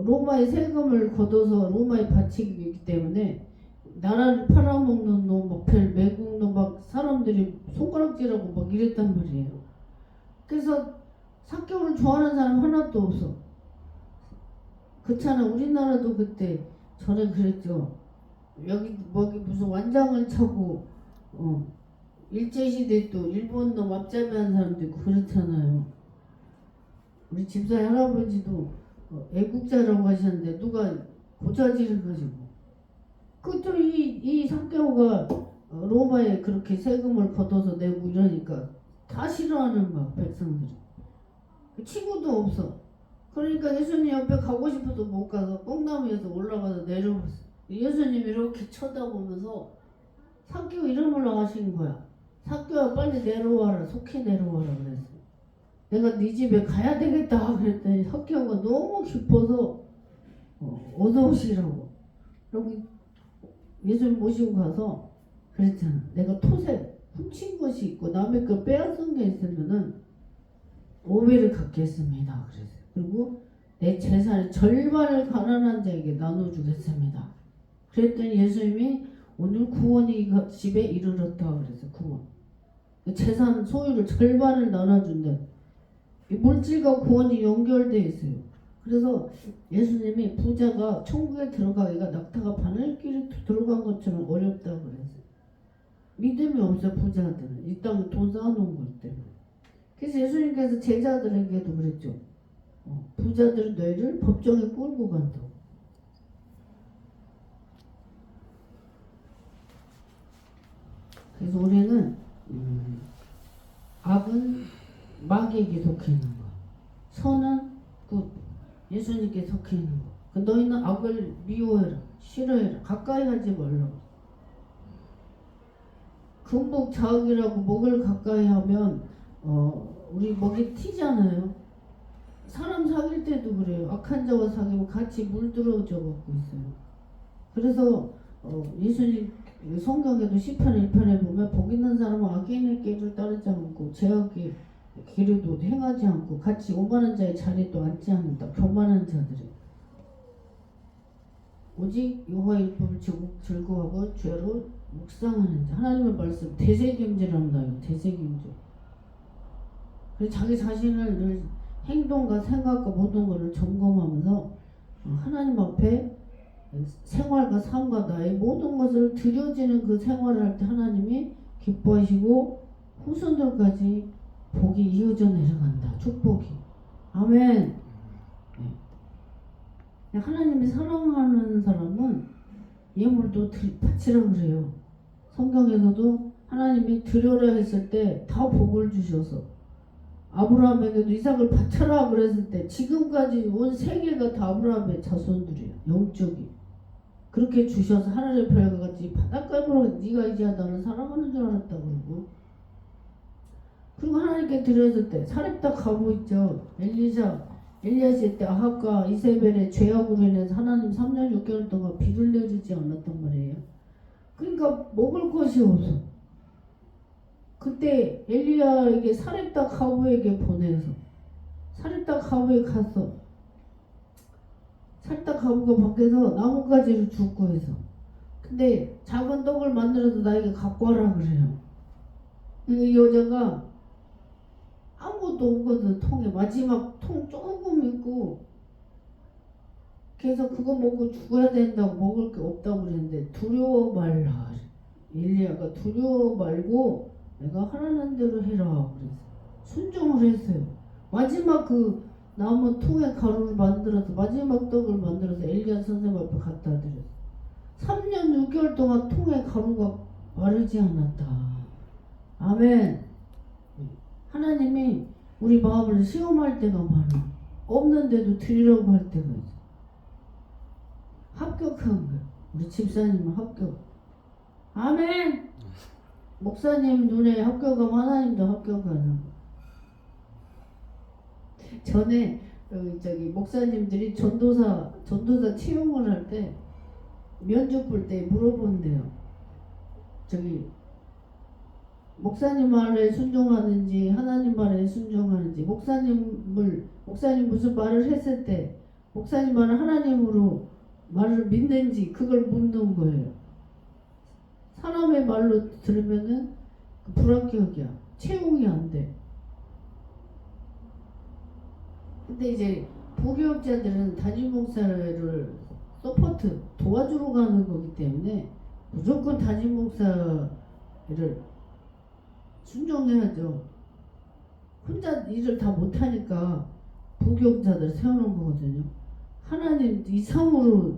Speaker 1: 로마의 세금을 걷어서 로마에 바치기 때문에 나라를 팔아먹는 놈, 막 매국 놈, 막 사람들이 손가락질하고 막 이랬단 말이에요. 그래서 삭개오를 좋아하는 사람 하나도 없어. 그렇잖아. 우리나라도 그때 전에 그랬죠. 여기 무슨 완장을 차고 일제시대 또 일본 놈 앞잡이한 사람도 있고 그렇잖아요. 우리 집사의 할아버지도 애국자라고 하셨는데 누가 고자질을 가지고 그것도 이 삭개오가 로마에 그렇게 세금을 걷어서 내고 이러니까 다 싫어하는 막 백성들이. 친구도 없어. 그러니까 예수님 옆에 가고 싶어도 못 가서 뽕나무에서 올라가서 내려봤어. 예수님이 이렇게 쳐다보면서 삭개오 이름을 하신 거야. 삭개오야 빨리 내려와라. 속히 내려와라 그랬어. 내가 네 집에 가야 되겠다 그랬더니 삭개오가 너무 기뻐서 어서 오시라고. 그리고 예수님 모시고 가서 그랬잖아. 내가 토세 훔친 것이 있고 남의 거 빼앗은 게 있으면은 5배를 갚겠습니다. 그랬어요. 그리고 내 재산의 절반을 가난한 자에게 나눠주겠습니다. 그랬더니 예수님이 오늘 구원이 집에 이르렀다 그랬어요. 구원. 재산 소유를 절반을 나눠준다. 물질과 구원이 연결되어 있어요. 그래서 예수님이 부자가 천국에 들어가기가 낙타가 바늘길에 들어간 것처럼 어렵다고 그랬어요. 믿음이 없어요. 부자들은 이 땅에 돈 쌓아놓은 것 때문에. 그래서 예수님께서 제자들에게도 그랬죠. 부자들 뇌를 법정에 끌고 간다고. 그래서 우리는 악은 마귀에게 속해 있는 거, 선은 그 예수님께 속해 있는 거. 그 너희는 악을 미워해라, 싫어해라, 가까이 하지 말라고. 금복 자극이라고 목을 가까이 하면 우리 목이 튀잖아요. 사람 사귈 때도 그래요. 악한 자와 사귀면 같이 물들어져 갖고 있어요. 그래서 예수님 성경에도 시편 1편에 보면 복 있는 사람은 악인의 길을 따르지 않고 죄악의 길에도 행하지 않고 같이 오만한 자의 자리도 앉지 않는다. 교만한 자들이 오직 여호와의 율법을 즐거워하고 죄로 묵상하는 자. 하나님의 말씀 대세김질한다. 대세김질. 그래서 자기 자신을 늘 행동과 생각과 모든 것을 점검하면서 하나님 앞에 생활과 삶과 나의 모든 것을 드려지는 그 생활을 할 때 하나님이 기뻐하시고 후손들까지 복이 이어져 내려간다. 축복이. 아멘. 하나님이 사랑하는 사람은 예물도 바치라 그래요. 성경에서도 하나님이 드려라 했을 때 다 복을 주셔서 아브라함에게도 이삭을 바쳐라 그랬을 때 지금까지 온 세계가 다 아브라함의 자손들이에요. 영적이. 그렇게 주셔서 하늘의 별과 같이 바닷가로 네가 이제 나를 사랑하는 줄 알았다 그러고 그리고 하나님께 드렸을 때 사렙다 가고 있죠. 엘리야시 때 아합과 이세벨의 죄악으로 인해서 하나님 3년 6개월 동안 비를 내리지 않았단 말이에요. 그러니까 먹을 것이 없어. 그때 엘리야에게 사렙다 가부에게 보내서 사렙다 가부에 갔어. 사렙다 가부가 밖에서 나뭇가지를 줍고 해서 근데 작은 떡을 만들어서 나에게 갖고 와라 그래요. 이 여자가 아무것도 없거든. 통에 마지막 통 조금 있고 그래서 그거 먹고 죽어야 된다고 먹을 게 없다고 그랬는데 두려워 말라. 엘리야가 두려워 말고 내가 하라는 대로 해라 그래서 순종을 했어요. 마지막 그 나무 통에 가루를 만들어서 마지막 떡을 만들어서 엘리야 선생님 앞에 갖다 드렸어. 3년 6개월 동안 통에 가루가 마르지 않았다. 아멘. 하나님이 우리 마음을 시험할 때가 많아. 없는데도 드리려고 할 때가 있어. 합격한 거야. 우리 집사님은 합격. 아멘. 목사님 눈에 합격하면 하나님도 합격하는 거. 전에 목사님들이 전도사 채용을 할 때 면접 볼 때 물어본대요. 목사님 말에 순종하는지 하나님 말에 순종하는지 목사님 무슨 말을 했을 때 목사님 말을 하나님으로 말을 믿는지 그걸 묻는 거예요. 사람의 말로 들으면은 불합격이야. 채용이 안 돼. 근데 이제 부교육자들은 담임 목사를 서포트 도와주러 가는 거기 때문에 무조건 담임 목사를 순종해야죠. 혼자 일을 다 못하니까 부교육자들 세우는 거거든요. 하나님 이상으로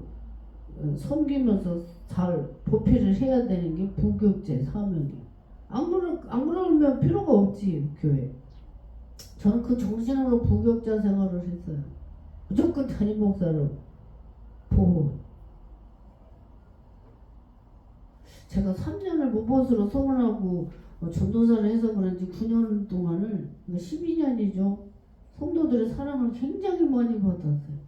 Speaker 1: 섬기면서 잘 보필을 해야 되는 게 부교육자의 사명이에요. 안 그러면 필요가 없지 교회. 저는 그 정신으로 부교육자 생활을 했어요. 무조건 담임 목사를 보호. 제가 3년을 무보수로 소문하고 전도사를 해서 그런지 9년 동안을 12년이죠. 성도들의 사랑을 굉장히 많이 받았어요.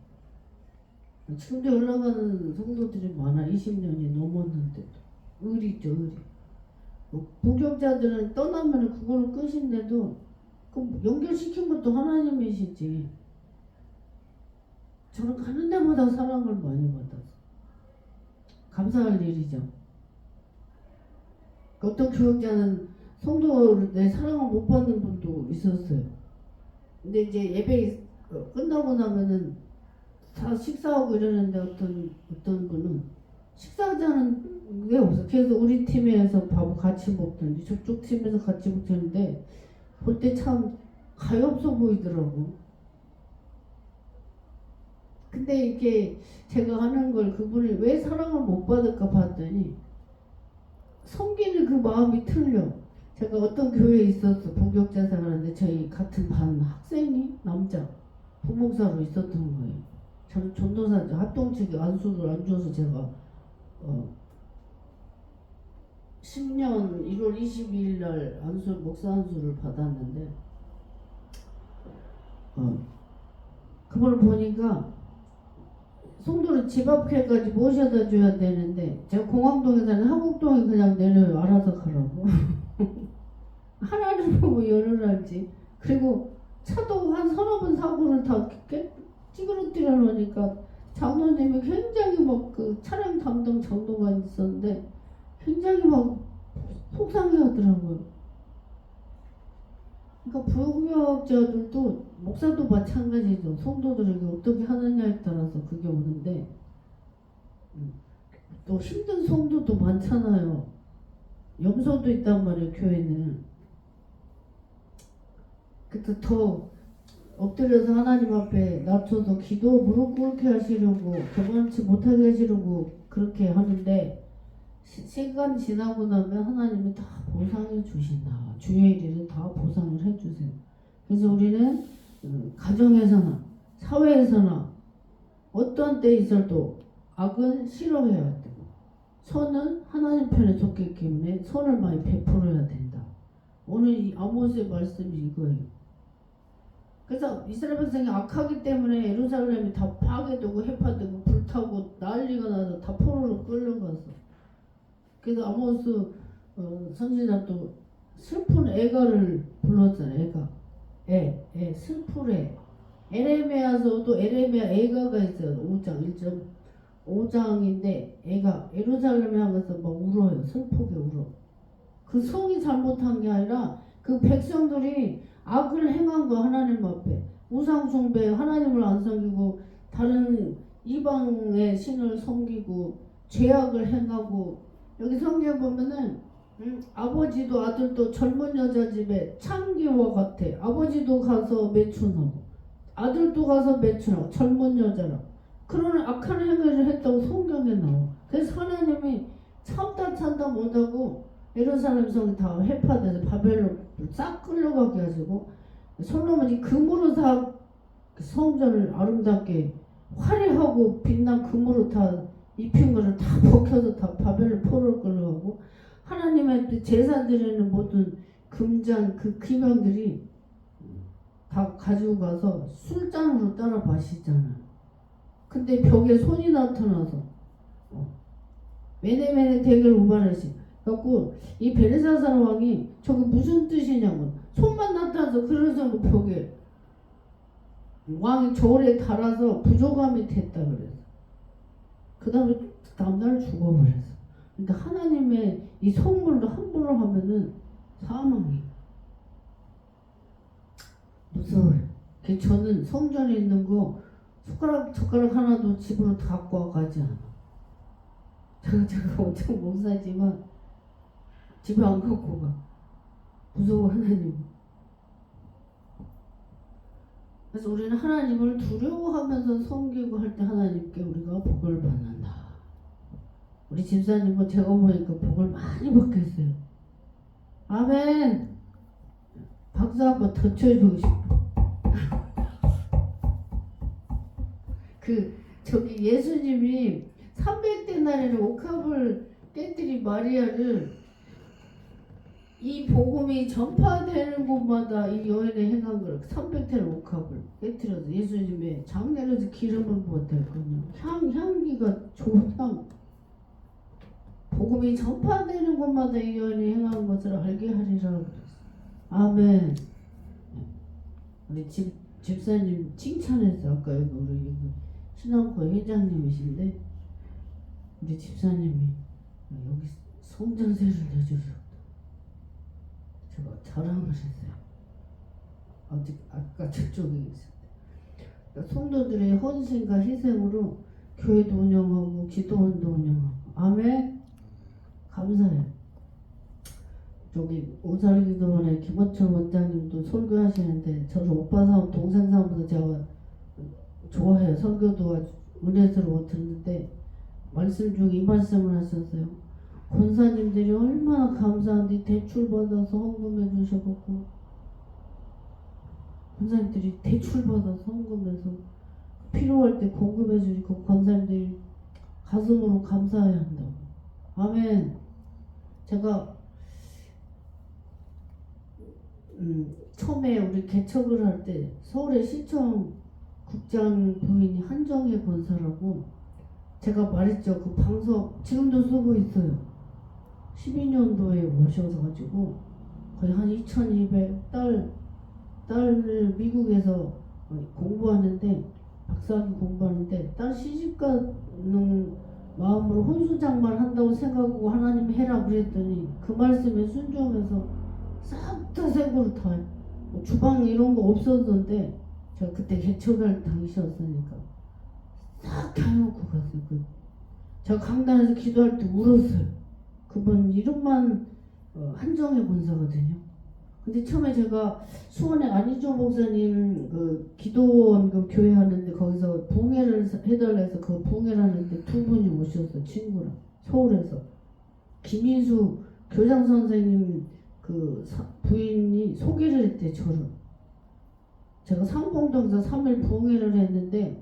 Speaker 1: 지금도 연락하는 성도들이 많아. 20년이 넘었는데도. 의리죠, 의리. 부교육자들은 떠나면 그걸로 끝인데도 그 연결시킨 것도 하나님이시지. 저는 가는 데마다 사랑을 많이 받았어. 감사할 일이죠. 어떤 교육자는 성도의 사랑을 못 받는 분도 있었어요. 근데 이제 예배 끝나고 나면은 다 식사하고 이러는데 어떤 분은 식사하자는 게 없어. 그래서 우리 팀에서 밥 같이 먹든지 저쪽 팀에서 같이 먹는데 볼 때 참 가엾어 보이더라고. 근데 이게 제가 하는 걸 그분이 왜 사랑을 못 받을까 봤더니 섬기는 그 마음이 틀려. 제가 어떤 교회에 있었어. 부교육자 생활하는데 저희 같은 반 학생이 남자 부목사로 있었던 거예요. 저는 전도사 합동 측에 안수를 안 줘서 제가 10년 1월 22일 날 목사 안수를 받았는데 그걸 보니까 성도를 집 앞에까지 모셔다 줘야 되는데 제가 공항동에 사는 한국동에 그냥 내려요. 알아서 가라고. 하나를 보고 열을 알지. 그리고 차도 한 서너 번 사고를 다 찌그러뜨려 놓으니까 장로님이 굉장히 막 그 차량 담당 장로가 있었는데 굉장히 막 속상해 하더라고요. 그러니까 부교육자들도 목사도 마찬가지죠. 성도들에게 어떻게 하느냐에 따라서 그게 오는데 또 힘든 성도도 많잖아요. 염소도 있단 말이에요. 교회는. 그래서 더 엎드려서 하나님 앞에 낮춰서 기도 무릎 꿇게 하시려고 경건치 못하게 하시려고 그렇게 하는데 시간 지나고 나면 하나님이 다 보상해 주신다. 주의 일은 다 보상을 해주세요. 그래서 우리는 가정에서나 사회에서나 어떠한 때 있어도 악은 싫어해야 되고 선은 하나님 편에 속했기 때문에 선을 많이 베풀어야 된다. 오늘 이 아모스의 말씀이 이거예요. 그래서 이스라엘 백성이 악하기 때문에 예루살렘이 다 파괴되고 해파되고 불타고 난리가 나서 다 포로로 끌려갔어. 그래서 아모스 선지자도 슬픈 애가를 불렀잖아요. 애가 슬프래. 에레미야서도 에레미야 애가가 있어요. 5장 1.5장인데 애가 예루살렘에 하면서 막 울어요. 슬프게 울어. 그 성이 잘못한 게 아니라 그 백성들이 악을 행한 거. 하나님 앞에 우상 숭배, 하나님을 안 섬기고 다른 이방의 신을 섬기고 죄악을 행하고. 여기 성경에 보면은 아버지도 아들도 젊은 여자 집에 창기와 같아. 아버지도 가서 매춘하고 아들도 가서 매춘하고 젊은 여자라. 그런 악한 행위를 했다고 성경에 나와. 그래서 하나님이 참다 못하고 예루살렘 성이 다 해파돼서 바벨론 싹 끌려가게 하시고 솔로몬이 금으로 다 성전을 아름답게 화려하고 빛난 금으로 다 입힌 거를 다 벗겨서 다 바벨론 포로로 끌려가고 하나님의 제사 드리는 모든 금잔 그 기명들이 다 가지고 가서 술잔으로 따라 마시잖아. 근데 벽에 손이 나타나서 메네메네 대결 우바르시 그래갖고 이 벨사살 왕이 저게 무슨 뜻이냐고 손만 나타나서 그래서 뭐 벽에 왕이 저울에 달아서 부조감이 됐다 그래서 그 다음에 다음날 죽어버렸어. 그러니까 하나님의 이 선물도 함부로 하면은 사망이 무서워요. 저는 성전에 있는 거 젓가락 하나도 집으로 갖고 가지 않아. 제가 엄청 목사지만 집에 안 갖고 가. 무서워 하나님. 그래서 우리는 하나님을 두려워하면서 섬기고 할 때 하나님께 우리가 복을 받는다. 우리 집사님은 제가 보니까 복을 많이 받겠어요. 아멘. 박수 한번 더 쳐주고 싶어. 저기 예수님이 300데나리의 옥합을 깨뜨린 마리아를 이 복음이 전파되는 곳마다 이 여인의 행한 걸 300대를 옥합을 깨뜨려서 예수님의 장례에서 기름을 부었다거든요. 향기가 좋은 향. 복음이 전파되는 곳마다 이 여인이 행한 것을 알게 하리라 그랬어. 아멘. 우리 집사님 칭찬했어. 아까 여기 우리 신앙과 회장님이신데 우리 집사님이 여기 성전세를 내주셨다. 제가 자랑을 했어요. 아까 저쪽에 있을 때. 그러니까 성도들의 헌신과 희생으로 교회도 운영하고 기도원도 운영하고. 아멘. 감사해요. 저기 오살기도원의 김원철 원장님도 설교하시는데 저를 오빠 사람 동생 사람보다 제가 좋아해요. 설교도 은혜스러워 듣는데 말씀 중에 이 말씀을 하셨어요. 권사님들이 얼마나 감사한데 대출 받아서 헌금해 주셔갖고 권사님들이 대출 받아서 헌금해서 필요할 때 공급해 주니까 권사님들이 가슴으로 감사해야 한다고. 아멘. 제가 처음에 우리 개척을 할 때 서울의 시청 국장 부인이 한정혜 권사라고 제가 말했죠. 그 방석 지금도 쓰고 있어요. 12년도에 오셔가지고 거의 한 2,200 딸을 미국에서 공부하는데 박사학위 공부하는데 딸 시집가는 마음으로 혼수장만 한다고 생각하고 하나님 해라 그랬더니 그 말씀에 순종해서 싹 다 새거로 다 주방 이런 거 없었는데 제가 그때 개척할 당시였으니까 싹 다 해놓고 갔어요. 제가 강단에서 기도할 때 울었어요. 그분 이름만 한정혜 권사거든요. 근데 처음에 제가 수원에 안희조 목사님 그 기도원 그 교회 하는데 거기서 부흥회를 해달라 해서 그 부흥회를 하는데 두 분이 오셨어. 친구랑 서울에서 김인수 교장 선생님 그 부인이 소개를 했대. 저를 제가 상봉동에서 3일 부흥회를 했는데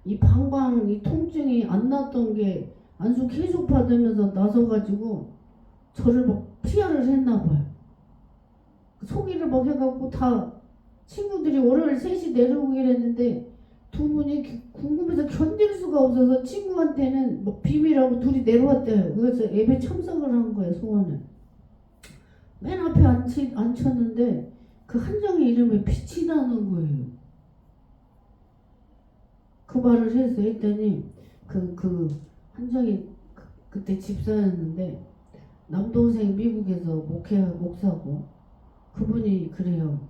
Speaker 1: 이 방광 이 통증이 안 났던 게 안수 계속 받으면서 나서가지고 저를 막 피하를 했나 봐요. 소개를 막 해갖고 다 친구들이 월요일 3시 내려오기로 했는데 두 분이 궁금해서 견딜 수가 없어서 친구한테는 뭐 비밀하고 둘이 내려왔대요. 그래서 예배 참석을 한 거예요. 소원을 맨 앞에 앉혔는데 그 한정의 이름에 빛이 나는 거예요. 그 말을 했더니 그 한정이 그때 집사였는데 남동생 미국에서 목사고 그분이 그래요.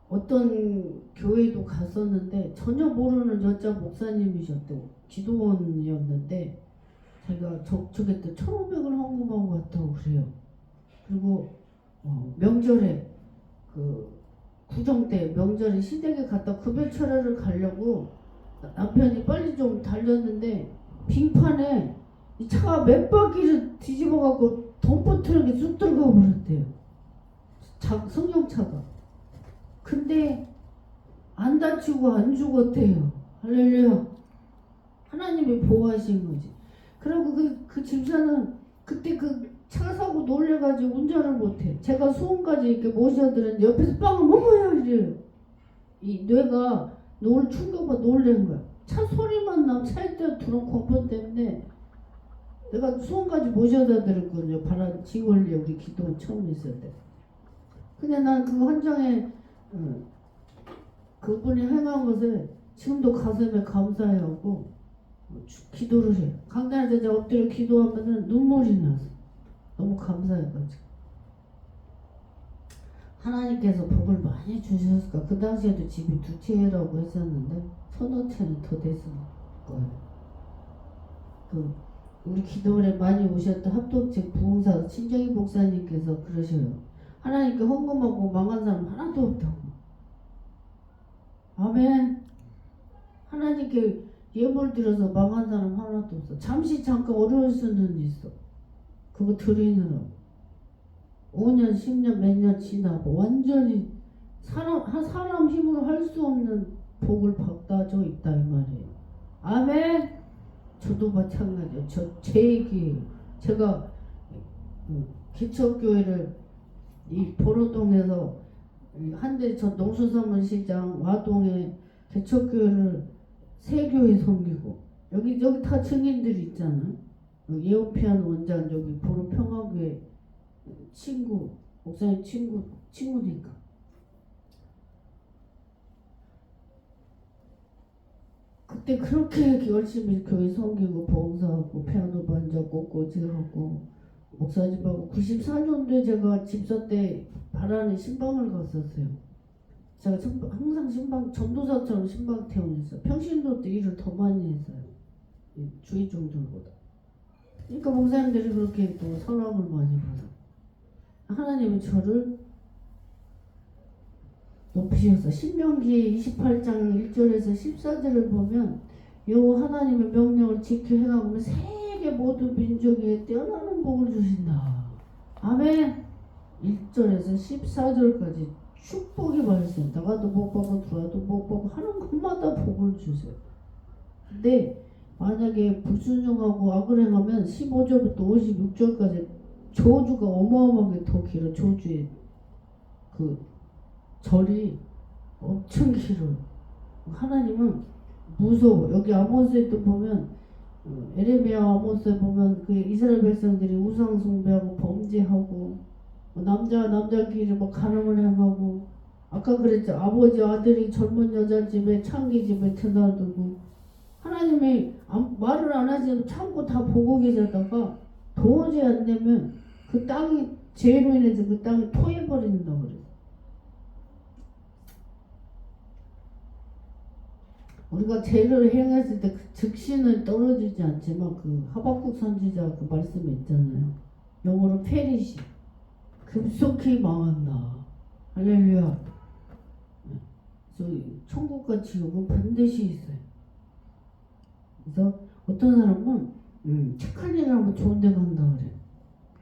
Speaker 1: 어떤 교회도 갔었는데 전혀 모르는 여자 목사님이셨대요. 기도원이었는데 제가 저쪽에 또 1,500을 헌금하고 왔다고 그래요. 그리고 명절에 그 구정 때 명절에 시댁에 갔다 급여철회를 가려고 남편이 빨리 좀 달렸는데 빙판에 이 차가 몇 바퀴를 뒤집어갖고 덤퍼트럭에 쑥 들어가 버렸대요. 승용차가. 근데 안 다치고 안 죽었대요. 할렐루야. 하나님이 보호하신 거지. 그리고 그 집사는 그때 그 차 사고 놀래가지고 운전을 못해. 제가 수원까지 이렇게 모셔드렸는데 옆에서 빵을 먹어요 이래요. 이 뇌가 충격받아 놀란 거야. 차 소리만 나면 차에 들어온 공포 때문에 내가 수원까지 모셔다 드렸거든요. 바람 지원리 우리 기도 처음 있을 때. 근데 난 그 헌장에 그분이 행한 것을 지금도 가슴에 감사해하고 기도를 해요. 강단에서 제가 엎드려 기도하면은 눈물이 나서 너무 감사해가지고 하나님께서 복을 많이 주셨을까. 그 당시에도 집이 2채라고 했었는데 1,000채는 더 됐을 거예요. 우리 기도원에 많이 오셨던 합독직 부흥사 친정희 목사님께서 그러셔요. 하나님께 헌금하고 망한 사람 하나도 없다고. 아멘. 하나님께 예물 드려서 망한 사람 하나도 없어. 잠깐 어려울 수는 있어. 그거 드리느라고 5년 10년 몇 년 지나고 완전히 사람 힘으로 할 수 없는 복을 받아져 있다 이 말이에요. 아멘. 저도 마찬가지예요. 제 얘기예요. 제가 개척교회를 이 보로동에서 한대 저 농수산물시장 와동에 개척교회를 3교회 섬기고 여기 다 증인들이 있잖아요. 예오피안 원장 여기 보로평화교회 친구 목사님 친구니까. 그때 그렇게 열심히 교회 섬기고 봉사하고 피아노 반주 꽃꽂이하고 목사님하고 94년도에 제가 집사 때 바라는 신방을 갔었어요. 제가 항상 전도사처럼 신방 태원했어요. 평신도 때 일을 더 많이 했어요. 주의종들보다. 그러니까 목사님들이 그렇게 또 선함을 많이 받아. 하나님은 저를 높이셔서 신명기 28장 1절에서 14절을 보면 여호와 하나님의 명령을 지켜 행하면 세계 모든 민족에 뛰어나는 복을 주신다. 아멘. 1절에서 14절까지 축복의 말씀. 나가도 복 받고 들어와도 복 받고 하는 것마다 복을 주세요. 근데 만약에 불순종하고 악을 행하면 15절부터 56절까지 저주가 어마어마하게 더 길어. 저주의 그 절이 엄청 길어요. 하나님은 무서워. 여기 아모스에 또 보면 에레미야 아모스에 보면 그 이스라엘 백성들이 우상 숭배하고 범죄하고 남자끼리 뭐 간음을 행하고 아까 그랬죠. 아버지 아들이 젊은 여자 집에 창기 집에 드나들고 하나님이 말을 안 하지 참고 다 보고 계시다가 도저히 안 되면 그 땅이 죄로 인해서 그 땅이 토해버린다고 그래요. 우리가 죄를 행했을 때 그 즉시는 떨어지지 않지만 그 하박국 선지자 그 말씀이 있잖아요. 영어로 페리시 급속히 망한다. 할렐루야. 그래서 천국과 지옥은 반드시 있어요. 그래서 어떤 사람은 착한 일 하면 좋은 데 간다 그래.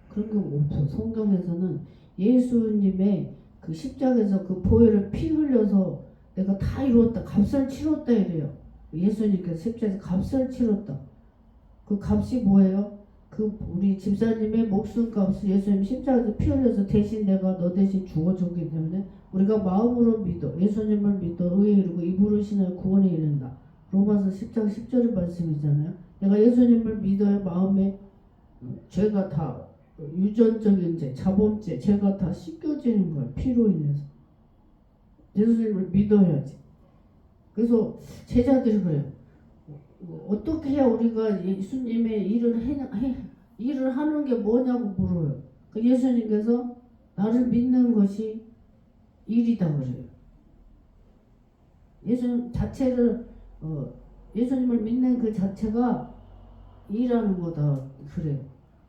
Speaker 1: 그런 게 없어. 성경에서는 예수님의 그 십자가에서 그 보혈을 피 흘려서 내가 다 이루었다. 값을 치렀다 이래요. 예수님께서 십자가에서 값을 치렀다. 그 값이 뭐예요? 그 우리 집사님의 목숨값을 예수님 십자가에서 피 흘려서 대신 내가 너 대신 죽어줬기 때문에 우리가 마음으로 믿어 예수님을 믿어 의에 이르고 입으로 신하여 구원에 이른다. 로마서 10장 10절의 말씀이잖아요. 내가 예수님을 믿어야 마음에 죄가 다 유전적인 죄, 자범죄, 죄가 다 씻겨지는 거야. 피로 인해서. 예수님을 믿어야지. 그래서 제자들이 그래요. 어떻게 해야 우리가 예수님의 일을 하는 게 뭐냐고 물어요. 예수님께서 나를 믿는 것이 일이다 그래요. 예수님 자체를 예수님을 믿는 그 자체가 일하는 거다 그래요.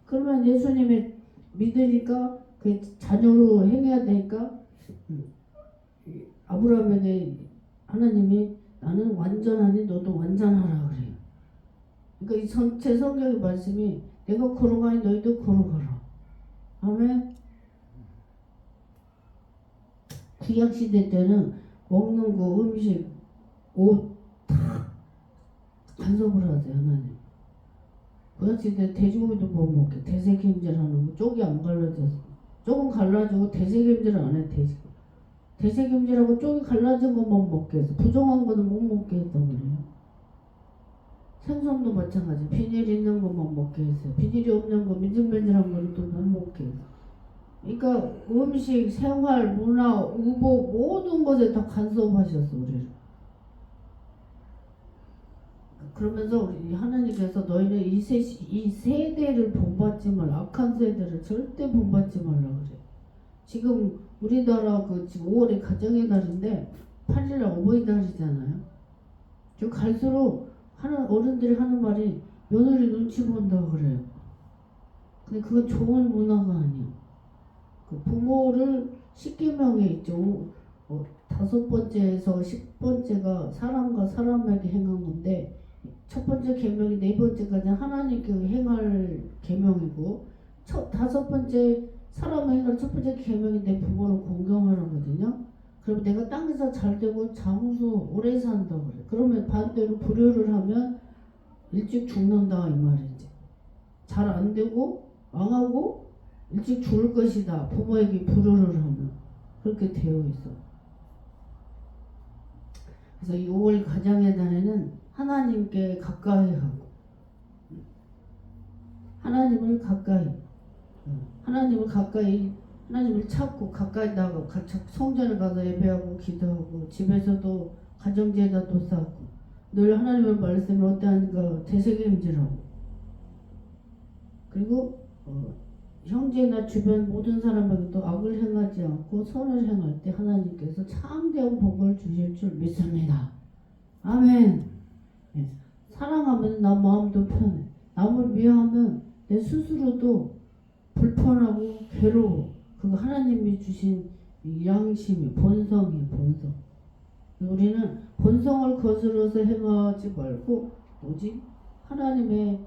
Speaker 1: 그러면 예수님을 믿으니까 그 자녀로 행해야 되니까 아브라함에게 하나님이 나는 완전하니 너도 완전하라 그래요. 그러니까 이 전체 성경의 말씀이 내가 걸어가니 너희도 걸어가라. 아멘. 구약시대 때는 먹는 거 음식 옷 다 간섭을 하세요 하나님. 구약시대 돼지고기도 못 먹게 대세김질하는 거 쪽이 안 갈라져서 쪽은 갈라지고 대세김질을 안 해. 대세김질하고 쪽이 갈라진 것만 먹게 해서 부정한 거는 못 먹게 했단 말이에요. 생선도 마찬가지. 비닐 있는 것만 먹게 했어요. 비닐이 없는 거 민질민질한 거는 또 못 먹게 해서. 그러니까 음식, 생활, 문화, 의복 모든 것에 다 간섭하셨어 우리를. 그러면서 우리 하나님께서 너희는 이 세대를 본받지 말라. 악한 세대를 절대 본받지 말라 그래. 지금 우리나라 지금 5월에 가정의 달인데 8일날 어버이날이잖아요. 저 갈수록 어른들이 하는 말이 며느리 눈치 본다 그래요. 근데 그건 좋은 문화가 아니야. 그 부모를 10계명에 있죠. 5번째에서 10번째가 사람과 사람에게 행한 건데 첫 번째 계명이 네 번째까지는 하나님께 행할 계명이고 5번째 사람을 행할 첫 번째 계명인데 부모를 공경하라거든요. 그럼 내가 땅에서 잘 되고 장수 오래 산다 그래. 그러면 반대로 불효를 하면 일찍 죽는다 이 말이지. 잘 안 되고 망하고 일찍 죽을 것이다. 부모에게 불효를 하면 그렇게 되어 있어. 그래서 이 5월 가정의 달에는 하나님께 가까이 하고 하나님을 찾고 가까이 나가고 성전을 가서 예배하고 기도하고 집에서도 가정제사도 쌓고 늘 하나님의 말씀을 어떠한가 되새김질하고 그리고 형제나 주변 모든 사람에게도 악을 행하지 않고 선을 행할 때 하나님께서 참되은 복을 주실 줄 믿습니다. 아멘. 사랑하면 나 마음도 편해. 남을 미워하면 내 스스로도 불편하고 괴로워. 그거 하나님이 주신 양심이 본성. 우리는 본성을 거스러서 행하지 말고 오직 하나님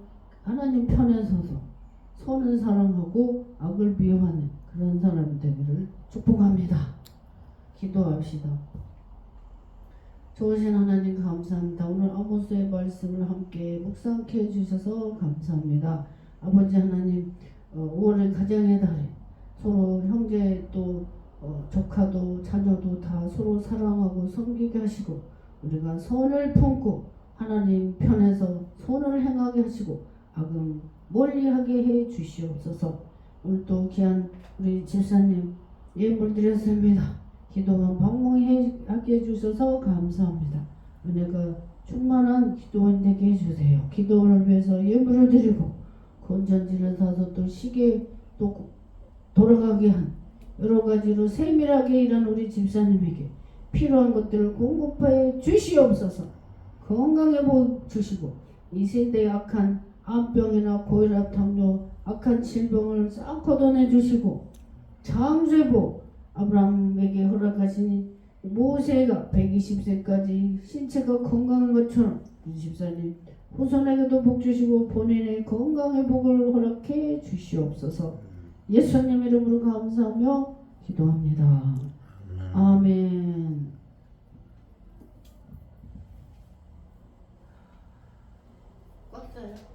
Speaker 1: 편에 서서 선을 사랑하고 악을 미워하는 그런 사람이 되기를 축복합니다. 기도합시다. 좋으신 하나님 감사합니다. 오늘 아모스의 말씀을 함께 묵상케 해주셔서 감사합니다. 아버지 하나님 5월의 가정의 달에 서로 형제 또 조카도 자녀도 다 서로 사랑하고 섬기게 하시고 우리가 선을 품고 하나님 편에서 선을 행하게 하시고 악은 멀리하게 해 주시옵소서. 오늘 또 귀한 우리 집사님 예물 드렸습니다. 기도만 방문하게 해주셔서 감사합니다. 은혜가 충만한 기도원 되게 해주세요. 기도원을 위해서 예물을 드리고 건전지를 사서 또 시계 또 돌아가게 한 여러 가지로 세밀하게 일한 우리 집사님에게 필요한 것들을 공급해 주시옵소서. 건강해 주시고 이 세대의 악한 암병이나 고혈압, 당뇨, 악한 질병을 싹 걷어내 주시고 장쇠복 아브라함에게 허락하시니 모세가 120세까지 신체가 건강한 것처럼 우리 집사님 후손에게도 복 주시고 본인의 건강의 복을 허락해 주시옵소서. 예수님 이름으로 감사하며 기도합니다. 아멘. 꽉 차요.